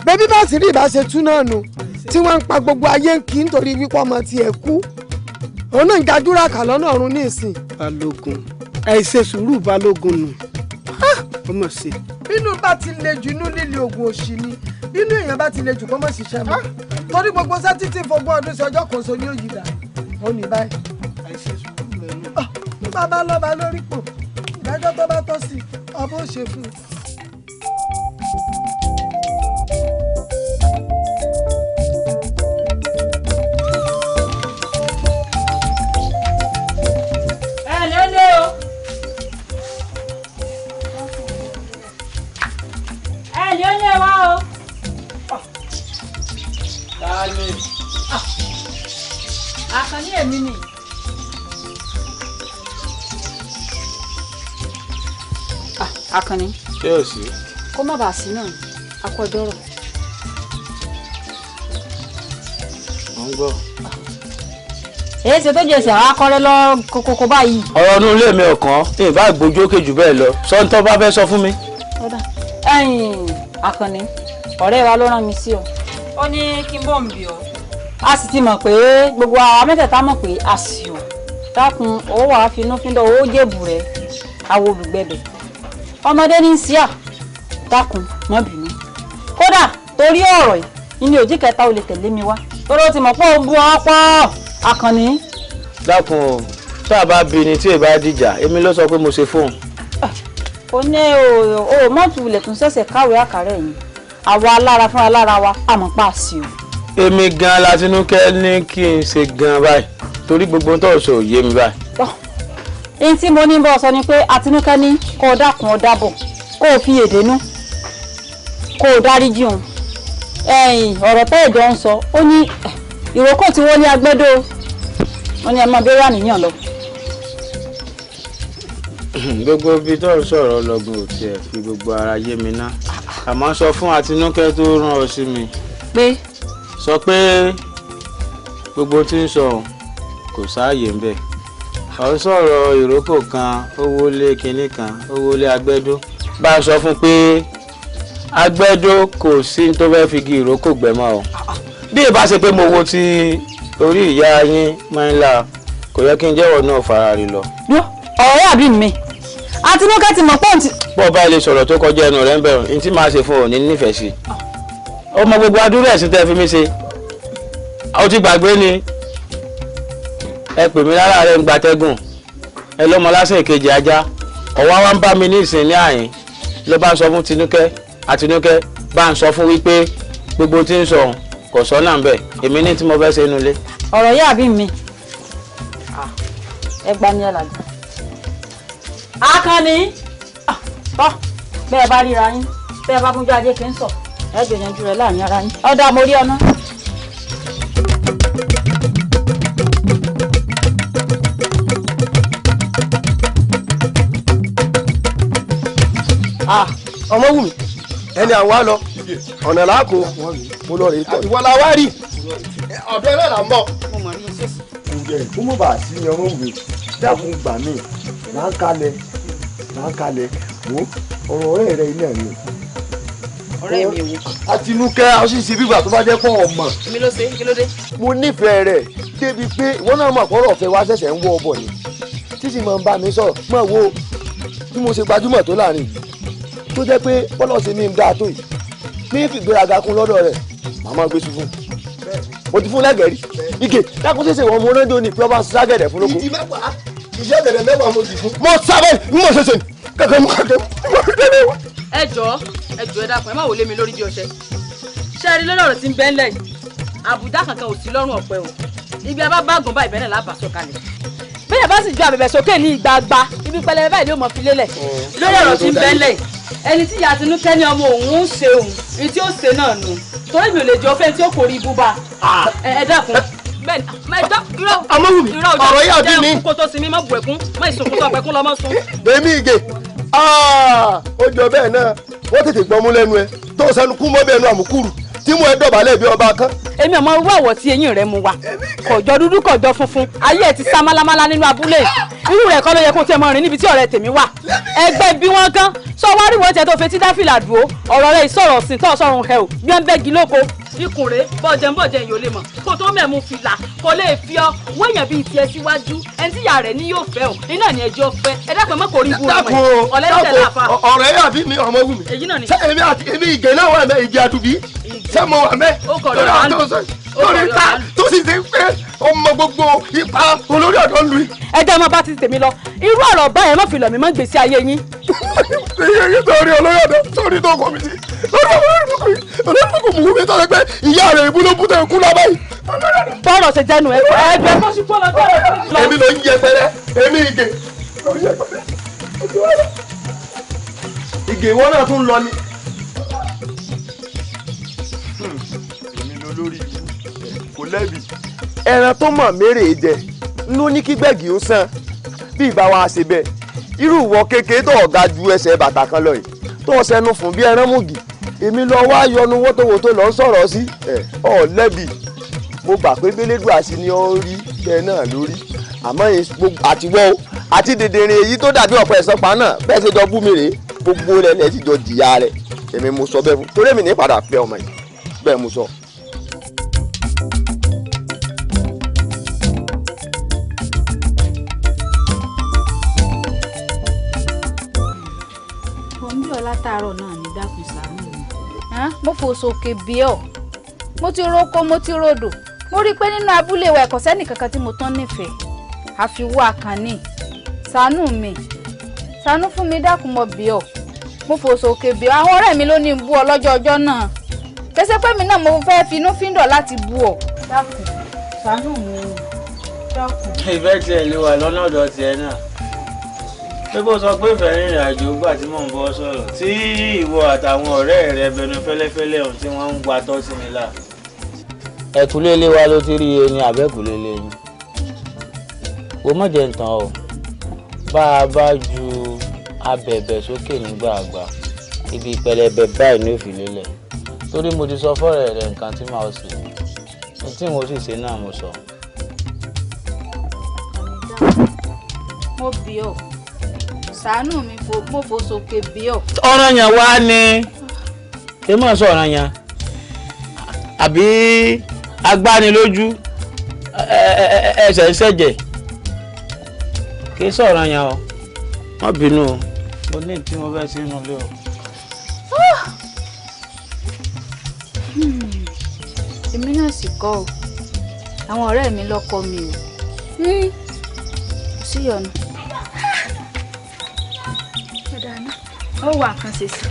bẹ́bí bá sì rí ìbáṣe tú náà nù tí wọ́n ń pa gbogbo ayé ń kí nítorí wípé ọmọ tiẹ̀ kú òun náà ń gajúra kà lọ́nà ọ̀run ní ìsìn. balógun àìṣe sùúrù balógun nù ọmọ sí. bínú bá ti le jù inú líle oògùn òṣì ni bínú èèyàn bá ti le jù kó mọ̀ ṣiṣẹ́ mọ́ torí gbogbo sẹ́ títí fogún ọdún sí ọjọ́ kan so ní òyìnbá ó ní báyìí. àìṣe sùúrù rẹ nù. bàbá lọ́ba lórí pò ìdájọ́ tó bá tọ́ sí ọba ó ṣe fún un. Àkànní èmi ni. Àkànní. ṣé o sí. kó má bàa sí náà akọjọrọ. mo ń gbọ́. èyí ṣe tó jẹsẹ̀ àwọn akọrẹ́ lọ kókó báyìí. ọ̀rọ̀ inú ilé mi ọ̀kan ìbá ìgbójú òkè jù bẹ́ẹ̀ lọ sọ́ńtọ́ bá fẹ́ sọ fún mi. Àkànní ọ̀rẹ́ wa ló rán mi sí ọ. ó ní kí n bọ̀ ń bì ọ́. a sì ti mọ̀ pé gbogbo àwọn mẹ́tẹ̀ẹ̀ta mọ̀ pé a sì ò dákun owó wàá finúfíndọ̀ owó jèbù rẹ̀ àwọn olùgbẹ̀bẹ̀ ọmọdé ní síà dákun má bínú kódà torí ọ̀rọ̀ yìí ní òjì kẹta ò lè tẹ̀lé mi wá torí ó ti mọ̀ pé ó bu ọ̀pọ̀ Àkànní. dákun tá a bá bí ni tí ì bá dìjà èmi ló sọ pé mo ṣe fóun. ó ní o mọ́tò ilẹ̀ tún ṣẹ̀ṣẹ̀ káwé àkàrẹ̀ yìí àwa alára fún alára wa àmọ́ pa sí o. èmi gan Látinúkẹ́ ní kí n ṣe gan báyìí torí gbogbo tó sọ ò yé mi báyìí. èyí tí mo ní bọ́ sọ ni pé Àtinúkẹ́ ní kó o dákun ọ dábọ̀ kó o fi èdè nú kó o dáríjì òun ọ̀rọ̀ tẹ́ ìjọ ń sọ ó ní ìrókò tí wọ́n ní agbẹ́dọ́ wọn ni ẹ máa bẹ́rẹ̀ àníyàn lọ. gbogbo ibi tó ń sọ̀rọ̀ lọ́gbọ̀n ò tiẹ̀ fi gbogbo ara yé mi ná àmọ́ sọ fún Àtinúkẹ́ tó rán ọ sí mi. pé. sọ pé gbogbo tí ń sọ kò sáàyè ń bẹ̀ ọ̀ sọ̀rọ̀ ìrókò kan owó lé kinní kan owó lé agbẹ́dó bá a sọ fún pé agbẹ́dó kò sí tó fẹ́ fi gi ìrókò gbẹ́mọ́ o bí ìbá ṣe pé mo wo ti orí ìyá yín mọ́ńlá kò yẹ kí n jẹ́wọ́ náà fara rí lọ. ọ̀rẹ́ àbí mi Àtinúkẹ́ ti mọ̀ pọ́ǹtì. bọ́ọ̀ bá ilé sọ̀rọ̀ tó kọjá ẹnu rẹ̀ ń bẹ̀rù ní tí màá ṣe fún òní nífẹ̀ẹ́ sí ọmọ gbogbo adúrú ẹ̀sìn tẹ́ fi mí ṣe ó ti gbàgbé ni ẹ pè mí lára rẹ̀ ń gbatẹ́gùn ẹ lọ́mọ lásán ìkejì ajá ọ̀wá wa ń bá mi ní ìsìn ní àyín ló bá ń sọ fún Àtinúkẹ́ bá ń sọ fún wípé gbogbo tí ń sọ kò sọ náà ń bẹ̀ èmi ní tí mo fẹ́ ṣe inú ilé. ọ̀rọ̀ yá àbí mi ẹ gbà ní ọ̀làjú. Akànnì tọ́ bẹ́ẹ̀ bá ríra yín bẹ́ẹ̀ bá fúnjọ́ ajé kì í sọ ẹ jọ yanjú rẹ̀ láàrin ara yín ọ̀dà mo rí ọ̀nà. Ọmọwùmí ẹni àwa lọ ọ̀nà làákò mo lọ rèé tọ́ ìwọ la wá rí ọ̀dọ́ náà là ń bọ̀. ǹjẹ́ kó mọ̀ bá a sí ni Ọmọwùmí dákun gbà mí là ń kalẹ̀ wo ọ̀rọ̀ ọ̀rẹ́ rẹ iná ni. ọ̀rẹ́ mi wo. Àtinúkẹ́ ọ̀ṣìṣì bíbà tó bá jẹ́ pọ̀ ọmọ. èmi ló ṣe kí ló dé. mo nífẹ̀ẹ́ rẹ̀ débi pé ìwọ náà mọ̀ pọ̀rọ̀ ọ̀fẹ́ wa ṣẹ̀ṣẹ̀ ń wọ ọbọ̀ ni títí máa ń bá mi sọ̀rọ̀ máa wo bí mo ṣe gbajúmọ̀ tó láàrin tó jẹ́ pé pọ́lọ́sì mi ń dáa tó yìí ní fìgbéraga kún lọ́dọ̀ rẹ̀ màmá gbé sùn fún mo ti fún lẹ́gẹ̀ẹ́ rí ike dákun ṣẹ̀ṣẹ̀ wọn mo rẹ́díò ní pé ọba ságẹ̀dẹ̀ fún lóko. ìdí mẹ́wàá iṣẹ́ gẹ̀dẹ̀ mẹ́wàá mo ti fún. mo sábẹ́ bí mo ṣe ṣe kẹ̀kẹ́ mo kẹ̀kẹ́ mo kẹ̀kẹ́ mo. ẹ jọ̀ọ́ ẹ dákun ẹ má wò lé mi lórí bí ọṣẹ ṣé ẹ rí lórí ọ̀rọ̀ tí ń bẹ ńlẹ̀ yìí àbùdá kankan ò sí lọ́rùn ọ̀pẹ o ibi abá bá gùn bá ìbẹ́rẹ̀ lábàá sọ̀kalẹ̀ bẹ́ẹ̀ bá sì ju àbẹ̀bẹ̀ sókè ní ìgbàgbà ibi pẹlẹbẹ báyìí ló mọ̀ fi lélẹ̀ lórí ọ̀rọ̀ tí ń bẹ ńlẹ̀ yìí ẹni tí ìyá Àtinúkẹ́ ní ọmọ òun ń ṣe òun èyí tí ó ṣe náà nù torí mi ò lè jọ fẹ́ tí ó kò rí ibú bá ẹ dákun bẹ́ẹ̀ Ọmọwùmí ọ̀rọ̀ yà bí mi. jẹ́ kó tó sinmi mọ́ bù ẹ̀kún mọ́ ìsunkún tó ọ̀pẹ̀kún lọ́mọ́ sun. èmi ìgè ó jọ bẹ́ẹ̀ náà wọ́n tètè gbọ́n mú lẹ́nu ẹ tó sẹnu kú mọ́ bẹ́ẹ̀ nu àmúkúrù tí mo ẹ dọ̀bálẹ̀ bí ọba kan. èmi ọmọ irú àwọ̀ tí eyín rẹ̀ mu wa kọjọ dúdú kọjọ funfun ayé ẹ ti sá málámálá nínú abúlé irú rẹ̀ kọ́ ló yẹ kó tiẹ̀ mọ rìn níbi tí ọ̀rẹ́ tèmi wà ẹgbẹ́ bí wọ́n gán sọ wá rí wọ́n tiẹ̀ tó fetí dáfìlà dúró ọ̀rọ̀ rẹ̀ ìsọ̀rọ̀ sí tó sọ̀rùn ẹ̀ o bí wọ́n bẹ́gi lóko ikùn rẹ̀ bọ̀jẹ̀ yóò lè mọ̀ kó tó mẹ̀mú fìlà kó lè fi ọ wéèyàn bíi tiẹ̀ síwájú ẹni tí ìyá rẹ̀ ní yóò fẹ́ o iná ni ẹjọ́ fẹ́ ẹ dákun mọ́ kò rí ibú ọmọ yìí ọ̀lẹ́sẹ̀ láfa. ọ̀rẹ́ yà bí mi Ọmọwùmí ṣé èmi àti èmi ìgè náà wà mẹ́ ìgè àdùbí ṣé mo wà mẹ́ lórí ta tó sì ti pé ọmọ gbogbo ipa olórí ọ̀dọ́ lu. ẹ jẹ́ ọmọ bá ti tèmi lọ irú ọ̀rọ̀ báyẹn má fi lọ̀ mí mọ́ gbèsè ayé yín. sórí olórí ọ̀dọ́ sórí tó kọ́ mi sí olórí kò mú mi tọ́lẹ̀ pé ìyá rẹ̀ ìbúlóbú tẹ̀ kú lábá yìí. bọ́ọ̀rọ̀ ṣe jẹ́nu ẹgbẹ́ kó sí pọ́lọ́ tẹ́lẹ̀. èmi ló ń yẹ pẹrẹ èmi ìgè ìgè wọn náà tún lọ ni. èmi ló lórí kò lẹ́bi ẹran tó mọ̀ mérè jẹ ló ní kí gbẹ̀gì ó sàn bí ìbá wa ṣe bẹ́ẹ̀ irú ìwọ kékeré tó ọ̀gá ju ẹsẹ̀ bàtà kan lọ yìí tó sẹnu fún bí ẹran mùgì èmi lọ wá yọnu wótòwótò lọ ń sọ̀rọ̀ sí ọ̀ lẹ́bi mo gbà pé bẹ́lẹ́dùn àti ni ó rí bẹ́ẹ̀ náà lórí àmọ́ àtiwọ́ àti dèdèrè èyí tó dàbí ọ̀pọ̀ ẹ̀sán pa náà bẹ́ẹ̀ ṣe jọ bú mi rèé gbogbo rẹ̀ lẹ́ẹ̀ sì jọ jìyà rẹ̀ èmi mo sọ bẹ́ẹ̀ fún torí èmi ní padà fẹ́ ọmọ yìí bẹ́ẹ̀ mo sọ. látàárọ̀ náà ní dákun ṣàánú mi. mo fò sókè bí ọ mo ti roko mo ti rodò mo rí i pé nínú abúlé wa ẹ̀kọ́ sẹ́nì kankan tí mo tán nífẹ̀ẹ́ àfiwọ́ Àkànní ṣàánú mi ṣàánú fún mi dákun mo bí ọ mo fò sókè bí ọ àwọn ọ̀rẹ́ mi ló ní bú ọ lọ́jọ́ ọjọ́ náà kẹsẹ́ pé mi náà mo fẹ́ finú fíndọ̀ láti bú ọ dákun ṣàánú mi dákun. ìfẹ́ tiẹ̀ lè wà lọ́nà ọ̀dọ̀ tiẹ̀ náà pé kó sọ pé ìfẹ́ rìnrìn àjò gbà tí mò ń bọ́ sọ̀rọ̀ tí ìwọ àtàwọn ọ̀rẹ́ rẹ bẹnu fẹ́lẹ́fẹ́lẹ́ ọ̀hún tí wọ́n ń gba tọ́ sí mi là. ẹ̀kúlé ilé wa ló ti rí iye ní abẹ́kúlé ilé yín wo mọ̀jẹ̀ ń tàn ọ́ bá a bá ju abẹ̀bẹ̀ sókè nígbà àgbà ibi pẹlẹbẹ báyìí ní òfin lélẹ̀ torí mo ti sọ fọ́rẹ̀ rẹ̀ nǹkan tí màá ṣe tí mo sì ṣe náà mo sọ. mo bí ọ ṣàánú mi mo fò sókè bí ọ. ọ̀ràn yẹn wá ní kí mọ̀ sọ ọ̀ràn yẹn àbí agbánilójú ẹsẹ̀ ń ṣẹ̀jẹ̀ kí sọ̀ràn yẹn o wọ́n bínú o mo ní tí mo fẹ́ sínú ilé o. èmi náà sì kọ́ ọ àwọn ọ̀rẹ́ mi lọ́kọ mi o kò sí ọ̀nà ó wà kan ṣe sí.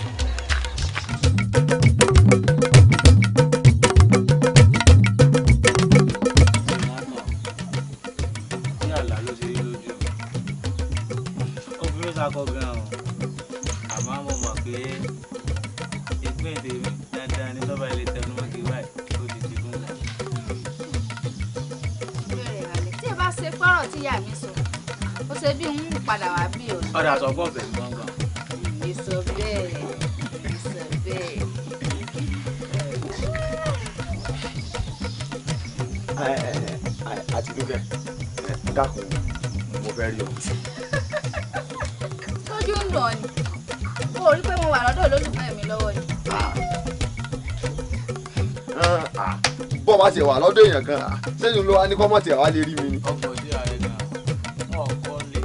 sakọ gan o àmọ́ mo mọ̀ pé ìpín tèmi dandan ní tọ́ba ilé tẹnu mọ́ kí báyìí ó ti di fún mi. bẹ́ẹ̀ rálẹ̀ tí ẹ bá ṣe fọ́rọ̀ tí ìyá mi sọ ó ṣe bí ń padà wá bí o. ọ̀dà sọ fún ọ̀bẹ gbọ̀ngàn. ìsọ bẹ́ẹ̀ ìsọ bẹ́ẹ̀. àti dúkẹ́ dákun mo fẹ́ rí ọ. tójú ń lọ ni o rí pé mo wà lọ́dọ̀ olólùfẹ́ mi lọ́wọ́ ni. bọ́ bá ṣe wà lọ́dọ̀ èèyàn kan sẹ́yìn ló wá ní kọ́mọ̀tì àwa lè rí mi ni. ọkọ̀ sí ààrẹ gan wọn kọ́ lé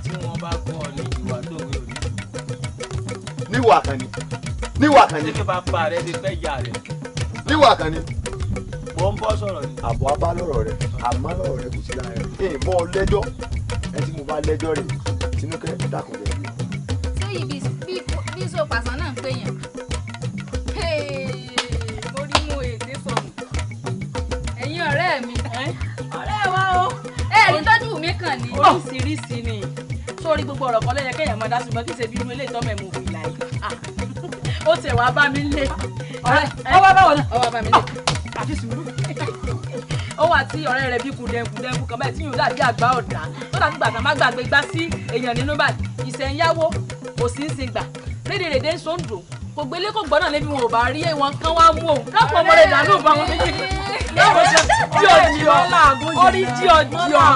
tí wọ́n bá kọ́ ọ ní ìwà tó gbé òní. níwà kan ni níwà kan ni. ṣé kí bàbá rẹ ti fẹ́ yà rẹ. níwà kan ni. mo ń bọ́ sọ̀rọ̀ ni. àbọ̀ abá lọ́rọ̀ rẹ àmọ́ lọ́rọ̀ rẹ kò sí lára rẹ. ìbọn lẹ́jọ́ ẹ tí mo bá lẹ́jọ́ rẹ Tinúkẹ́ dákun rẹ. ṣé ibi bí so pàṣán náà ń pè yàn. mo rí mú èdè sọnù. ẹ̀yin ọ̀rẹ́ mi. ọ̀rẹ́ wa o. ẹ̀rí tọ́jú mi kàn ní. oríṣiríṣi ni sórí gbogbo ọ̀rọ̀ kan lẹ́yìn kéèyàn máa dá ṣùgbọ́n kì í ṣe bí irú ilé ìtọ́mọ̀ ẹ̀mú òfin ìlà yìí. ó tẹ̀ wá bá mi lé. ọwọ́ báwo náà ọwọ́ bá mi lé. àti sùúrù. ó wà tí ọ̀rẹ́ rẹ̀ bí kùdẹ̀kùdẹ̀kù kan báyìí tí yóò dàbí àgbà ọ̀dà tó dàbí gbà kan má gbàgbé gbá sí èèyàn nínú báyìí ìṣẹ̀yáwó kò sí ń sin gbà rédèrèdè ń sòǹdò kò gbélé kò gbọ́dọ̀ lébi wọn ò bá rí wọn kán wá mú òun lápò ọmọdé dànù bá wọn méjì láwọn tí ọjì ọ orí tí ọjì ọ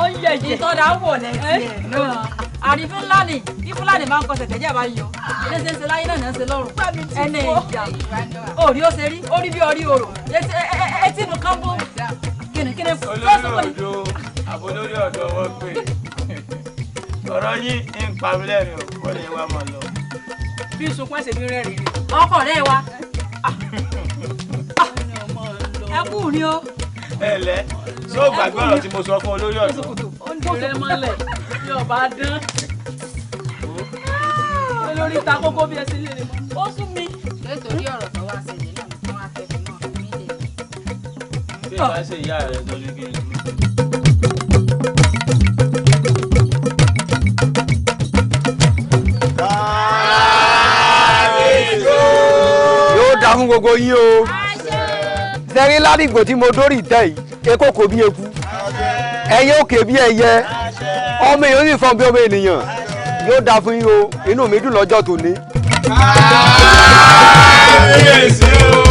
ó ń yẹ ìyè tọ́da wò lẹ́sìn náà àrífín ńlá ni bí fúlàní máa ń kọsẹ̀ tẹ́jà bá yọ ilé ṣe ń ṣe láyé náà ní ń ṣe lọ́rùn ẹni ìjà orí ó ṣe rí orí bí orí orò etí inú kan bó kíni olórí ọ̀dọ́ àbólórí ọ̀dọ́ wọ́n pè ọ̀rọ̀ yín ń pa mí lẹ́rìn o kó lè wá mọ̀ lọ. bí sunkún ẹsẹ̀ mi rẹ́rìn rí ọkọ̀ rẹ̀ wa ẹ kú ni o. ẹ lẹ ṣé o gbàgbé ọ̀rọ̀ tí mo sọ fún olórí ọ̀dọ́. ó ń dìrẹ́ mọ́lẹ̀ bí ọba dán olórí ta kókó bí ẹ ṣe lè mọ́ ó sún mi. nítorí ọ̀rọ̀ tó wá ṣẹlẹ̀ náà ni wọ́n á fẹ́ fi náà mí lè. bí ìbá ṣe ìyá rẹ lórí kí n lù. yóò dá fún gbogbo yín o sẹ́rí ládìgbò tí mo dórí ìtẹ́ yìí ekó kò bí eku ẹyẹ òkè bí ẹyẹ ọmọ èèyàn sì fọ́n bí ọmọ ènìyàn yóò dá fún yín o inú mi dùn lọ́jọ́ tòní. kábíyèsí o.